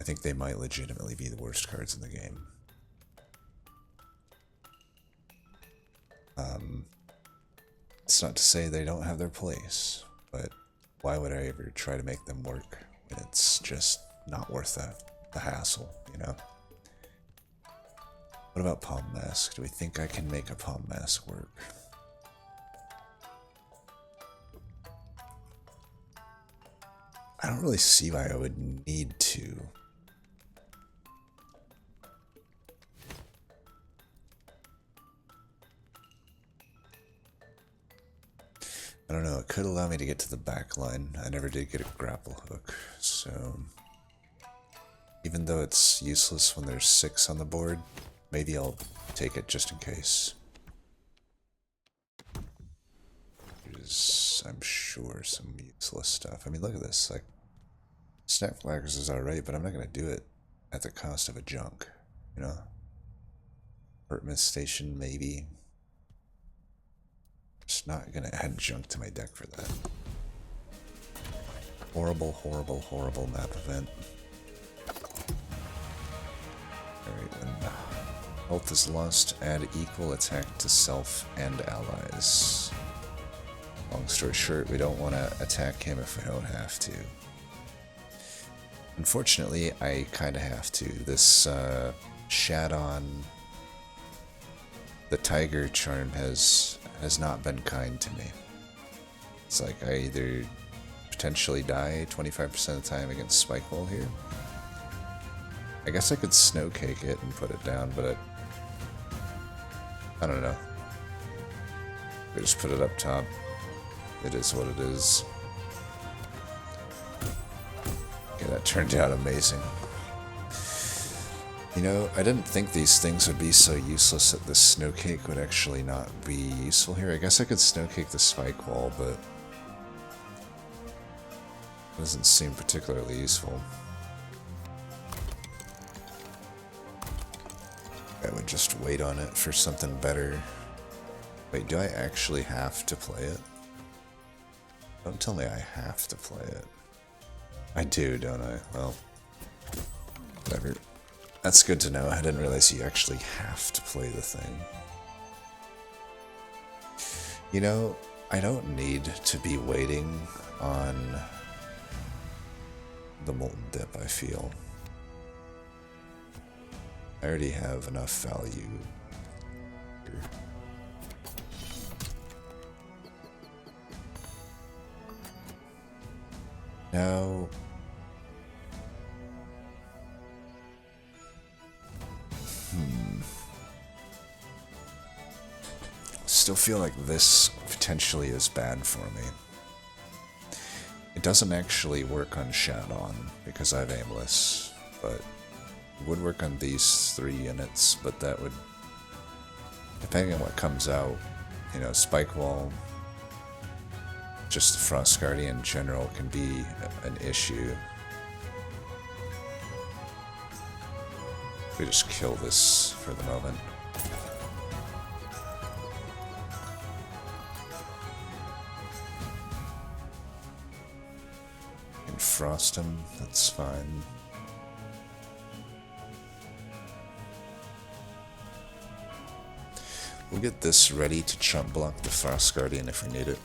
I think they might legitimately be the worst cards in the game. It's not to say they don't have their place, but why would I ever try to make them work when it's just not worth the hassle, you know? What about Palm Mask? Do we think I can make a Palm Mask work? I don't really see why I would need to. I don't know, it could allow me to get to the back line. I never did get a grapple hook, so... Even though it's useless when there's 6 on the board, maybe I'll take it just in case. There's, I'm sure, some useless stuff. I mean, look at this, like... Snap Flaggers is alright, but I'm not gonna do it at the cost of a junk, you know? Hurt Miss Station, maybe. Just not gonna add junk to my deck for that. Horrible, horrible, horrible map event. Alright, when health is lost, add equal attack to self and allies. Long story short, we don't want to attack him if we don't have to. Unfortunately, I kind of have to. This Shat'On, the Tiger charm has not been kind to me. It's like I either potentially die 25% of the time against Spike Wall here. I guess I could Snowcake it and put it down, but I don't know. I just put it up top. It is what it is. Yeah, that turned out amazing. You know, I didn't think these things would be so useless that the Snowcake would actually not be useful here. I guess I could Snowcake the Spike Wall, but it doesn't seem particularly useful. I would just wait on it for something better. Wait, do I actually have to play it? Don't tell me I have to play it. I do, don't I? Well, whatever. That's good to know. I didn't realize you actually have to play the thing. You know, I don't need to be waiting on the Molten Dip, I feel. I already have enough value here. Now, still feel like this potentially is bad for me. It doesn't actually work on Shat'On because I have Aimless, but it would work on these 3 units, but that would, depending on what comes out, you know, Spike Wall, just the Frost Guardian in general can be an issue. We just kill this for the moment. And frost him, that's fine. We'll get this ready to chump block the Frost Guardian if we need it.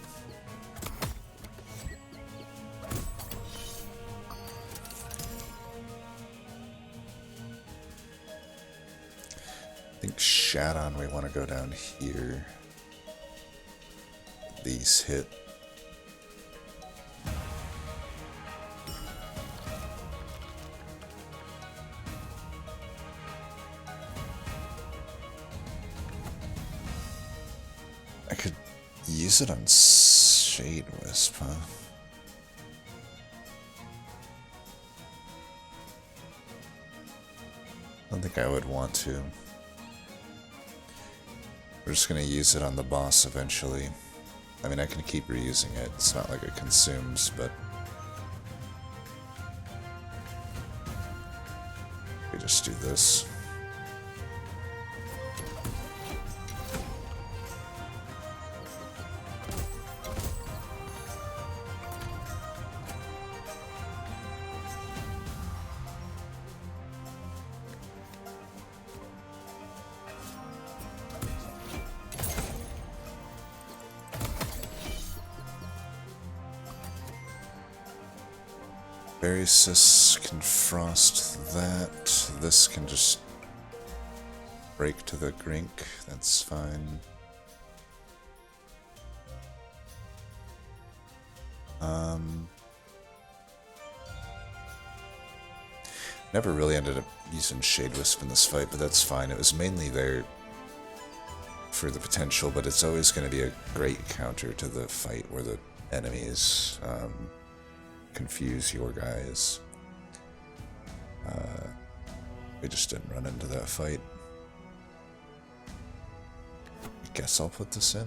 I think Shat'On, we want to go down here. These hit. I could use it on Shade Wisp, huh? I don't think I would want to. We're just gonna use it on the boss eventually. I mean, I can keep reusing it. It's not like it consumes, but we just do this. Barrysys can frost that. This can just break to the grink. That's fine. Never really ended up using Shade Wisp in this fight, but that's fine. It was mainly there for the potential, but it's always going to be a great counter to the fight where the enemies confuse your guys. We just didn't run into that fight. I guess I'll put this in.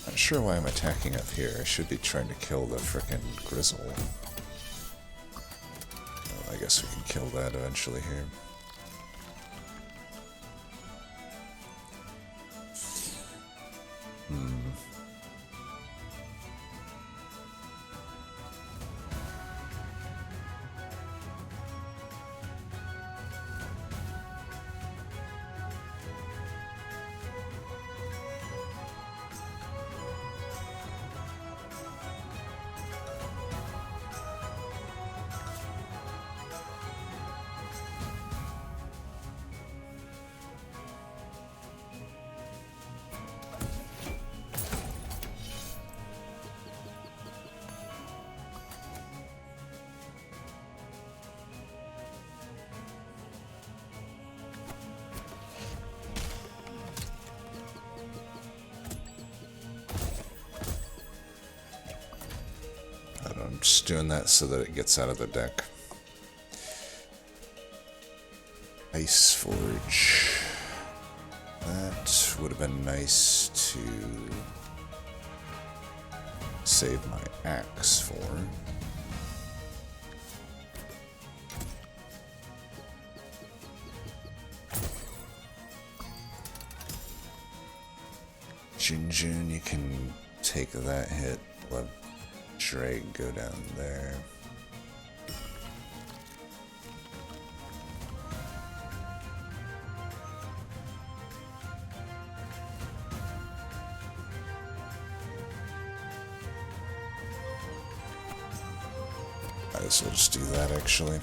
Not sure why I'm attacking up here. I should be trying to kill the frickin' Grizzle. Well, I guess we can kill that eventually here. I'm just doing that so that it gets out of the deck. Ice Forge. That would have been nice to save my axe for. Junjun, you can take that hit. Let Drake go down there. Might as well just do that actually.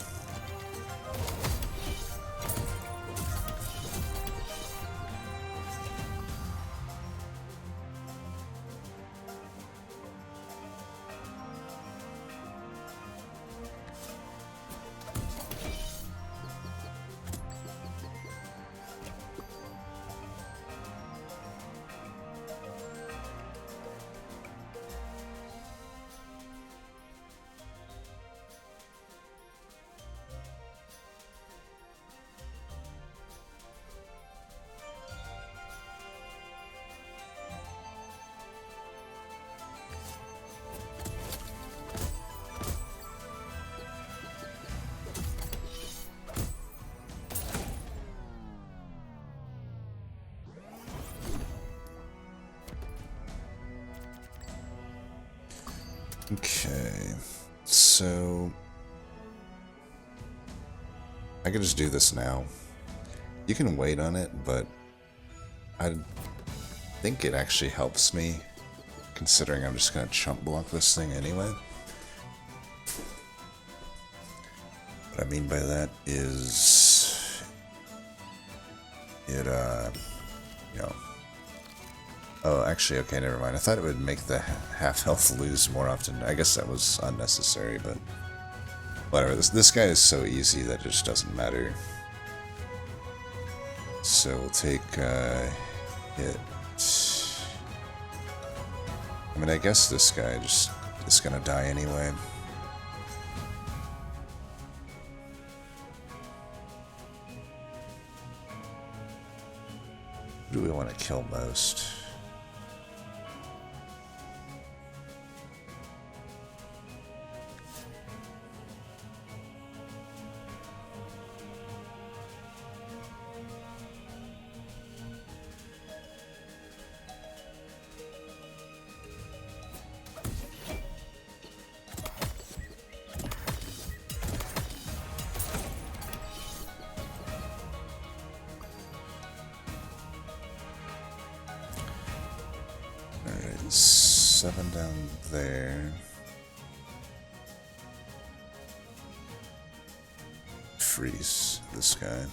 Okay, so I can just do this now. You can wait on it, but I think it actually helps me, considering I'm just gonna chump block this thing anyway. What I mean by that is it, you know. Oh, actually, okay, never mind. I thought it would make the half health lose more often. I guess that was unnecessary, but whatever. This guy is so easy that it just doesn't matter. So we'll take hit. I mean, I guess this guy just is gonna die anyway. Who do we want to kill most? Alright, 7 down there. Freeze this guy.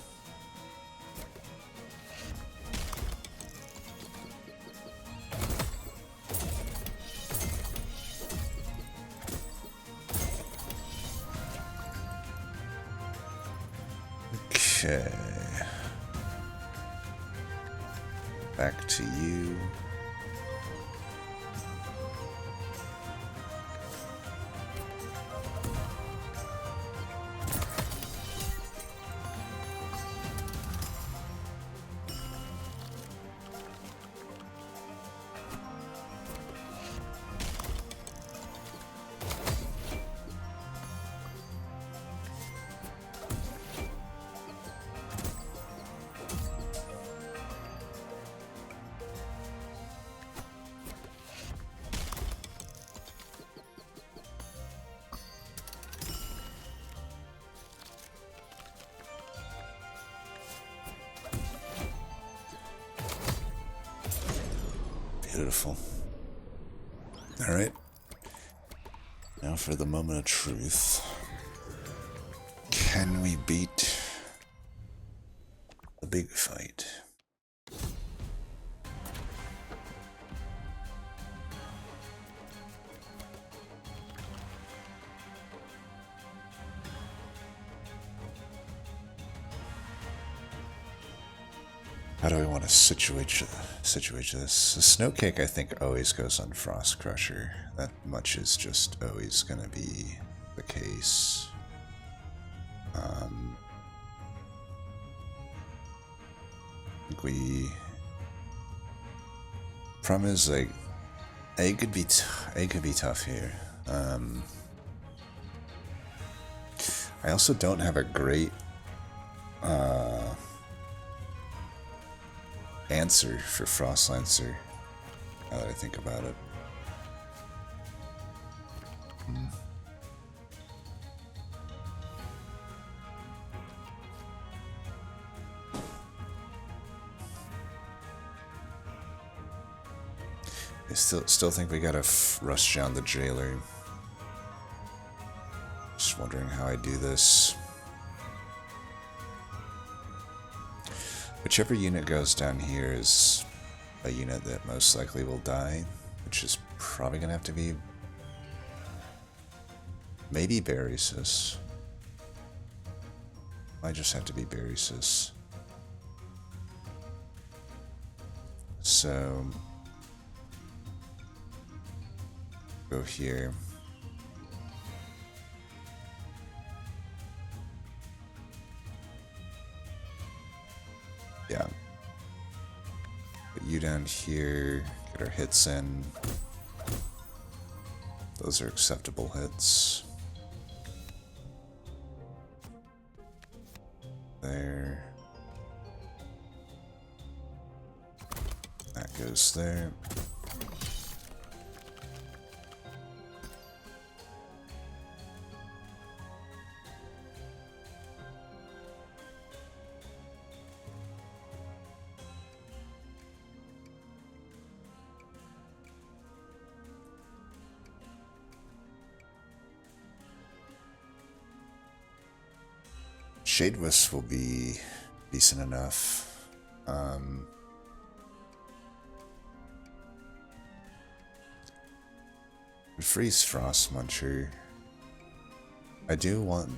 Okay. Back to you. Beautiful. Alright. Now for the moment of truth. Can we beat the big fight? How do we want to situate this? The snow cake, I think, always goes on Frost Crusher. That much is just always going to be the case. I think we... Problem is, like, egg could be tough here. I also don't have a great answer for Frost Lancer, now that I think about it. I still think we gotta rush down the jailer. Just wondering how I do this. Whichever unit goes down here is a unit that most likely will die, which is probably going to have to be maybe Barrysis. Might just have to be Barrysis. So, go here. Yeah. Put you down here, get our hits in. Those are acceptable hits. There. That goes there. Shade Wisp will be decent enough. Freeze Frost Muncher. I do want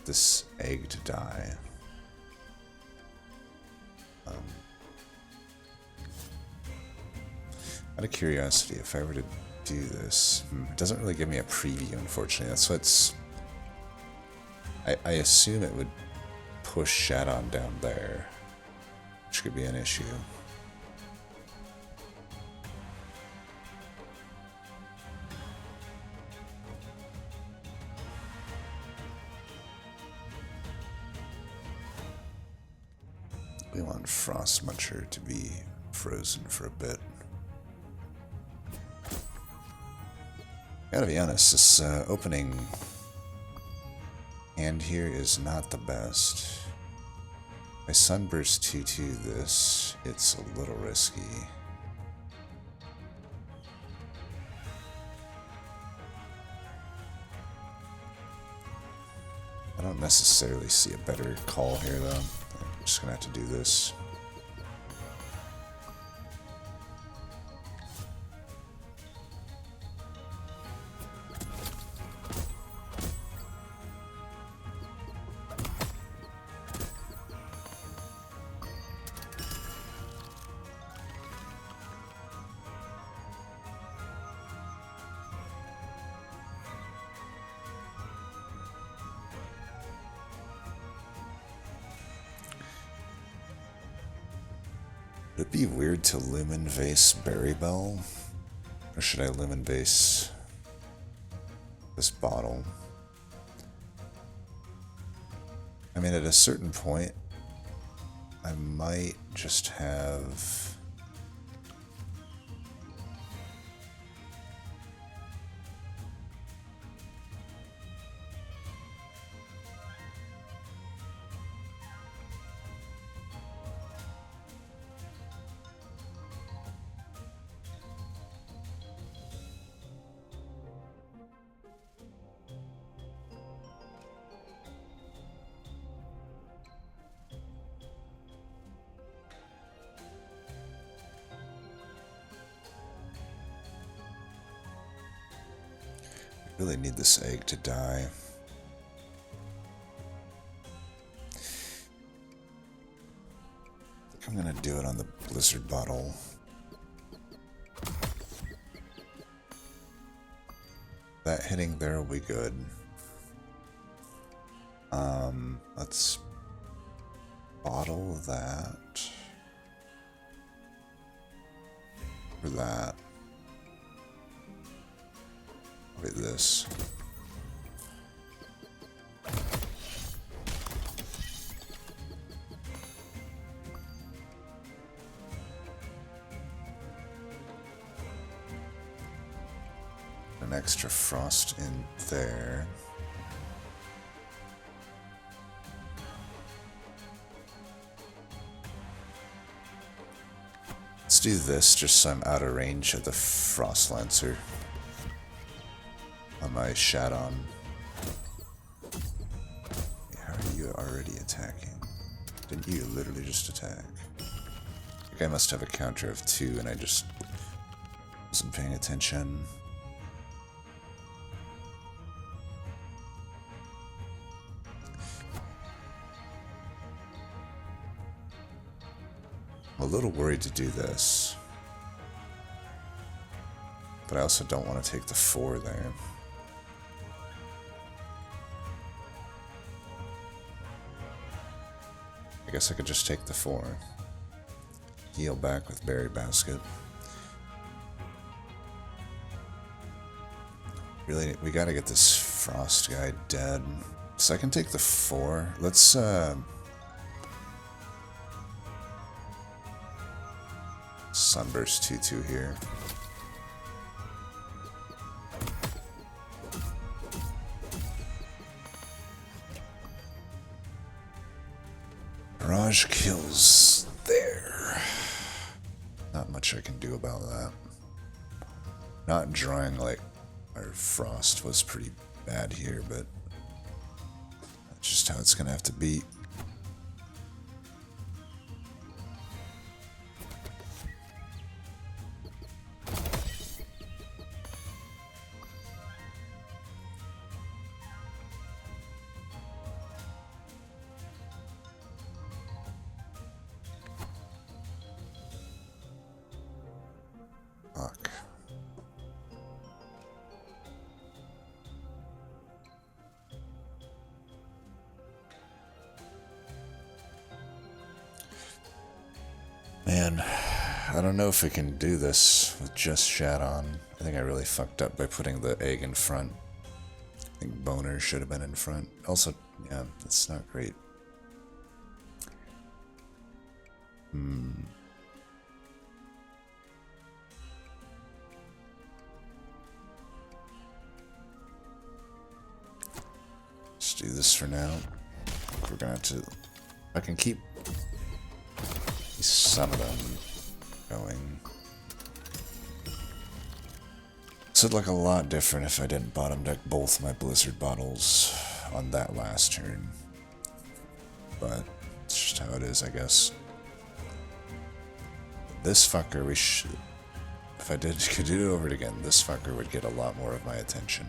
this egg to die. Out of curiosity, if I were to do this, it doesn't really give me a preview, unfortunately. That's what's... I assume it would push Shat'On down there, which could be an issue. We want Frost Muncher to be frozen for a bit. Gotta be honest, this opening hand here is not the best. If I Sunburst 2-2 this, it's a little risky. I don't necessarily see a better call here though. I'm just gonna have to do this. Would it be weird to Lumen Vase Berry Bell? Or should I Lumen Vase this bottle? I mean, at a certain point, I might just have... really need this egg to die. I think I'm gonna do it on the Blizzard bottle. That hitting there will be good. Let's bottle that. For that. Wait, this. An extra frost in there. Let's do this just so I'm out of range of the Frost Lancer. On my Shat'On. How are you already attacking? Didn't you literally just attack? Like I must have a counter of 2 and I just wasn't paying attention. I'm a little worried to do this. But I also don't want to take the 4 there. I guess I could just take the 4. Heal back with Berry Basket. Really, we gotta get this Frost guy dead. So I can take the 4. Let's, Sunburst 2-2 here. Barrage kills there. Not much I can do about that. Not drawing like our Frost was pretty bad here, but that's just how it's gonna have to be. Fuck. Man, I don't know if we can do this with just Shat'On. I think I really fucked up by putting the egg in front. I think Boner should have been in front. Also, yeah, it's not great. Let's do this for now. We're gonna have to... I can keep some of them going. This would look a lot different if I didn't bottom deck both my blizzard bottles on that last turn. But it's just how it is, I guess. This fucker, we should... If I could do it over again, this fucker would get a lot more of my attention.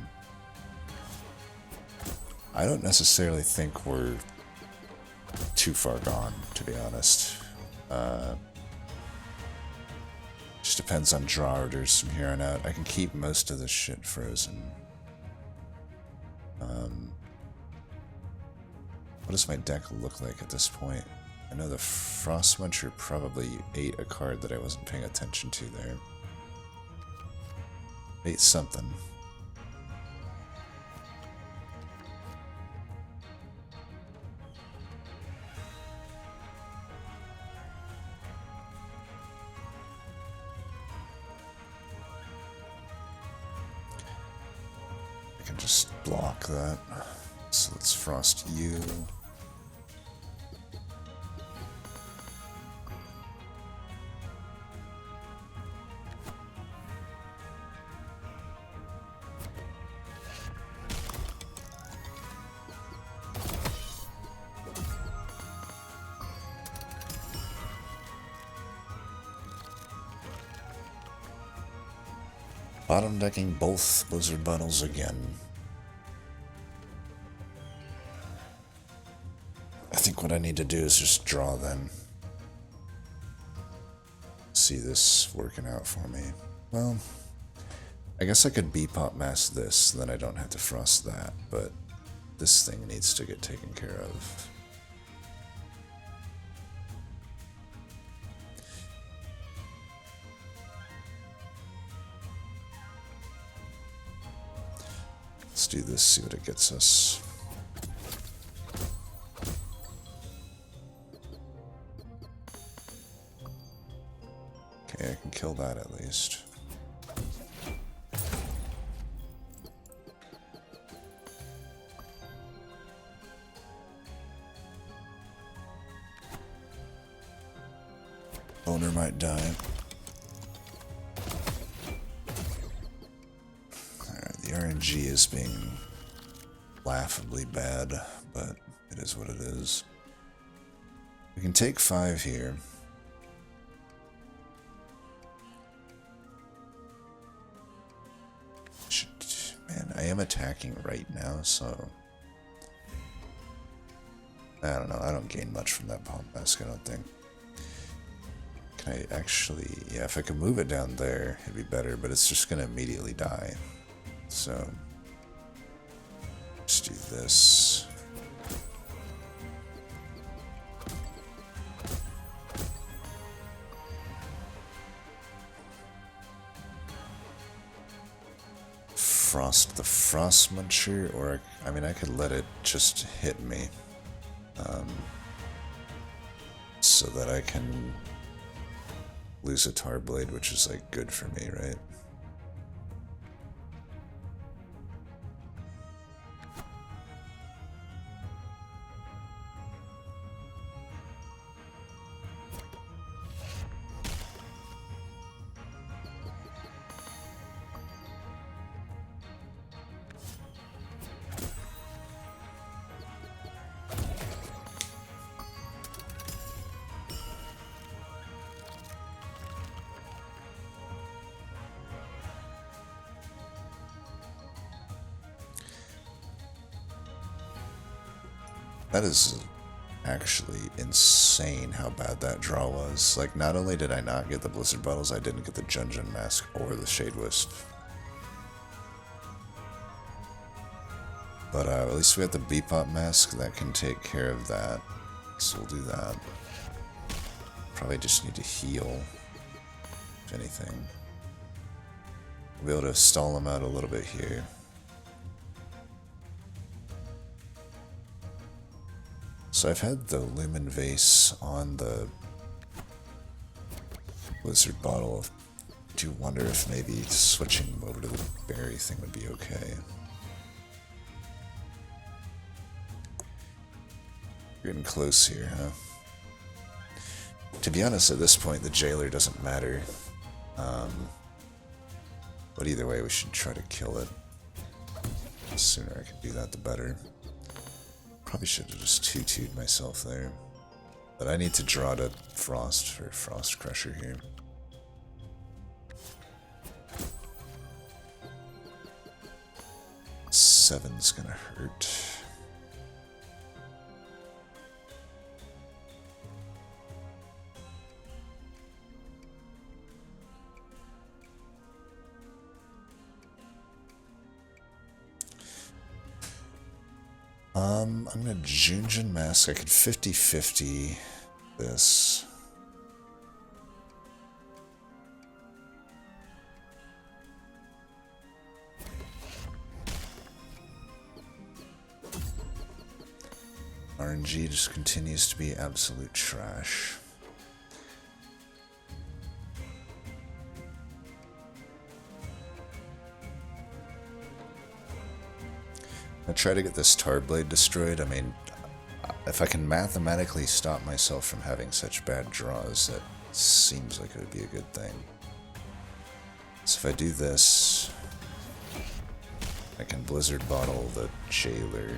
I don't necessarily think we're too far gone, to be honest. Just depends on draw orders from here on out. I can keep most of this shit frozen. What does my deck look like at this point? I know the Frost Muncher probably ate a card that I wasn't paying attention to there. Ate something. I can just block that. So let's frost you. Bottom decking both blizzard bottles again. I think what I need to do is just draw them. See this working out for me. Well, I guess I could Bepop mask this, then I don't have to frost that, but this thing needs to get taken care of. Let's do this, see what it gets us. Okay, I can kill that at least. Owner might die. The RNG is being laughably bad, but it is what it is. We can take 5 here. Man, I am attacking right now, so... I don't know, I don't gain much from that pump mask, I don't think. Can I actually... Yeah, if I could move it down there, it'd be better, but it's just gonna immediately die. So, let's do this. Frost the Frost Muncher, or I mean, I could let it just hit me, so that I can lose a Tar Blade, which is like good for me, right? That is actually insane how bad that draw was. Like, not only did I not get the Blizzard Bottles, I didn't get the Junjun Mask or the Shade Wisp. But at least we have the Bepop Mask that can take care of that. So we'll do that. Probably just need to heal, if anything. We'll be able to stall him out a little bit here. So I've had the Lumen Vase on the Blizzard bottle. I do wonder if maybe switching over to the berry thing would be okay. Getting close here, huh? To be honest, at this point, the jailer doesn't matter. But either way, we should try to kill it. The sooner I can do that, the better. Probably should have just 2-2'd myself there. But I need to draw to Frost for Frost Crusher here. Seven's gonna hurt. I'm gonna Junjin Mask. I could 50-50 this. RNG just continues to be absolute trash. I try to get this tar blade destroyed. I mean, if I can mathematically stop myself from having such bad draws, that seems like it would be a good thing. So if I do this, I can Blizzard Bottle the Jailer.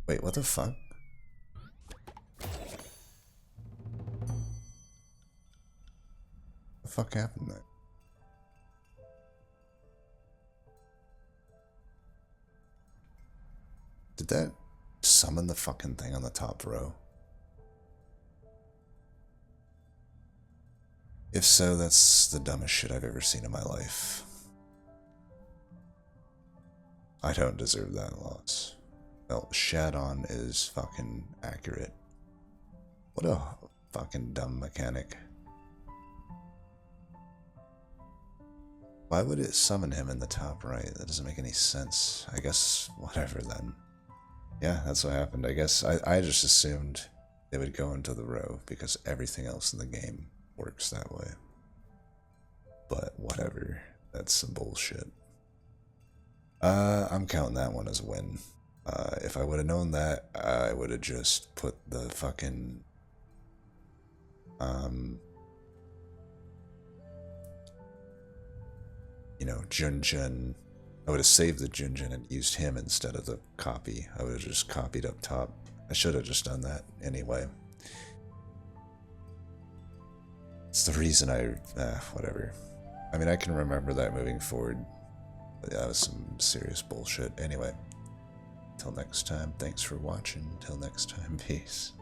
Wait, what the fuck? What the fuck happened there? Did that summon the fucking thing on the top row? If so, that's the dumbest shit I've ever seen in my life. I don't deserve that loss. Well, Shat'On is fucking accurate. What a fucking dumb mechanic. Why would it summon him in the top right? That doesn't make any sense. I guess whatever then. Yeah, that's what happened. I guess I just assumed they would go into the row because everything else in the game works that way. But whatever. That's some bullshit. I'm counting that one as a win. If I would have known that, I would have just put the fucking you know, Junjin. I would have saved the Junjin and used him instead of the copy. I would have just copied up top. I should have just done that anyway. It's the reason whatever. I mean, I can remember that moving forward. But that was some serious bullshit. Anyway, until next time, thanks for watching. Until next time, peace.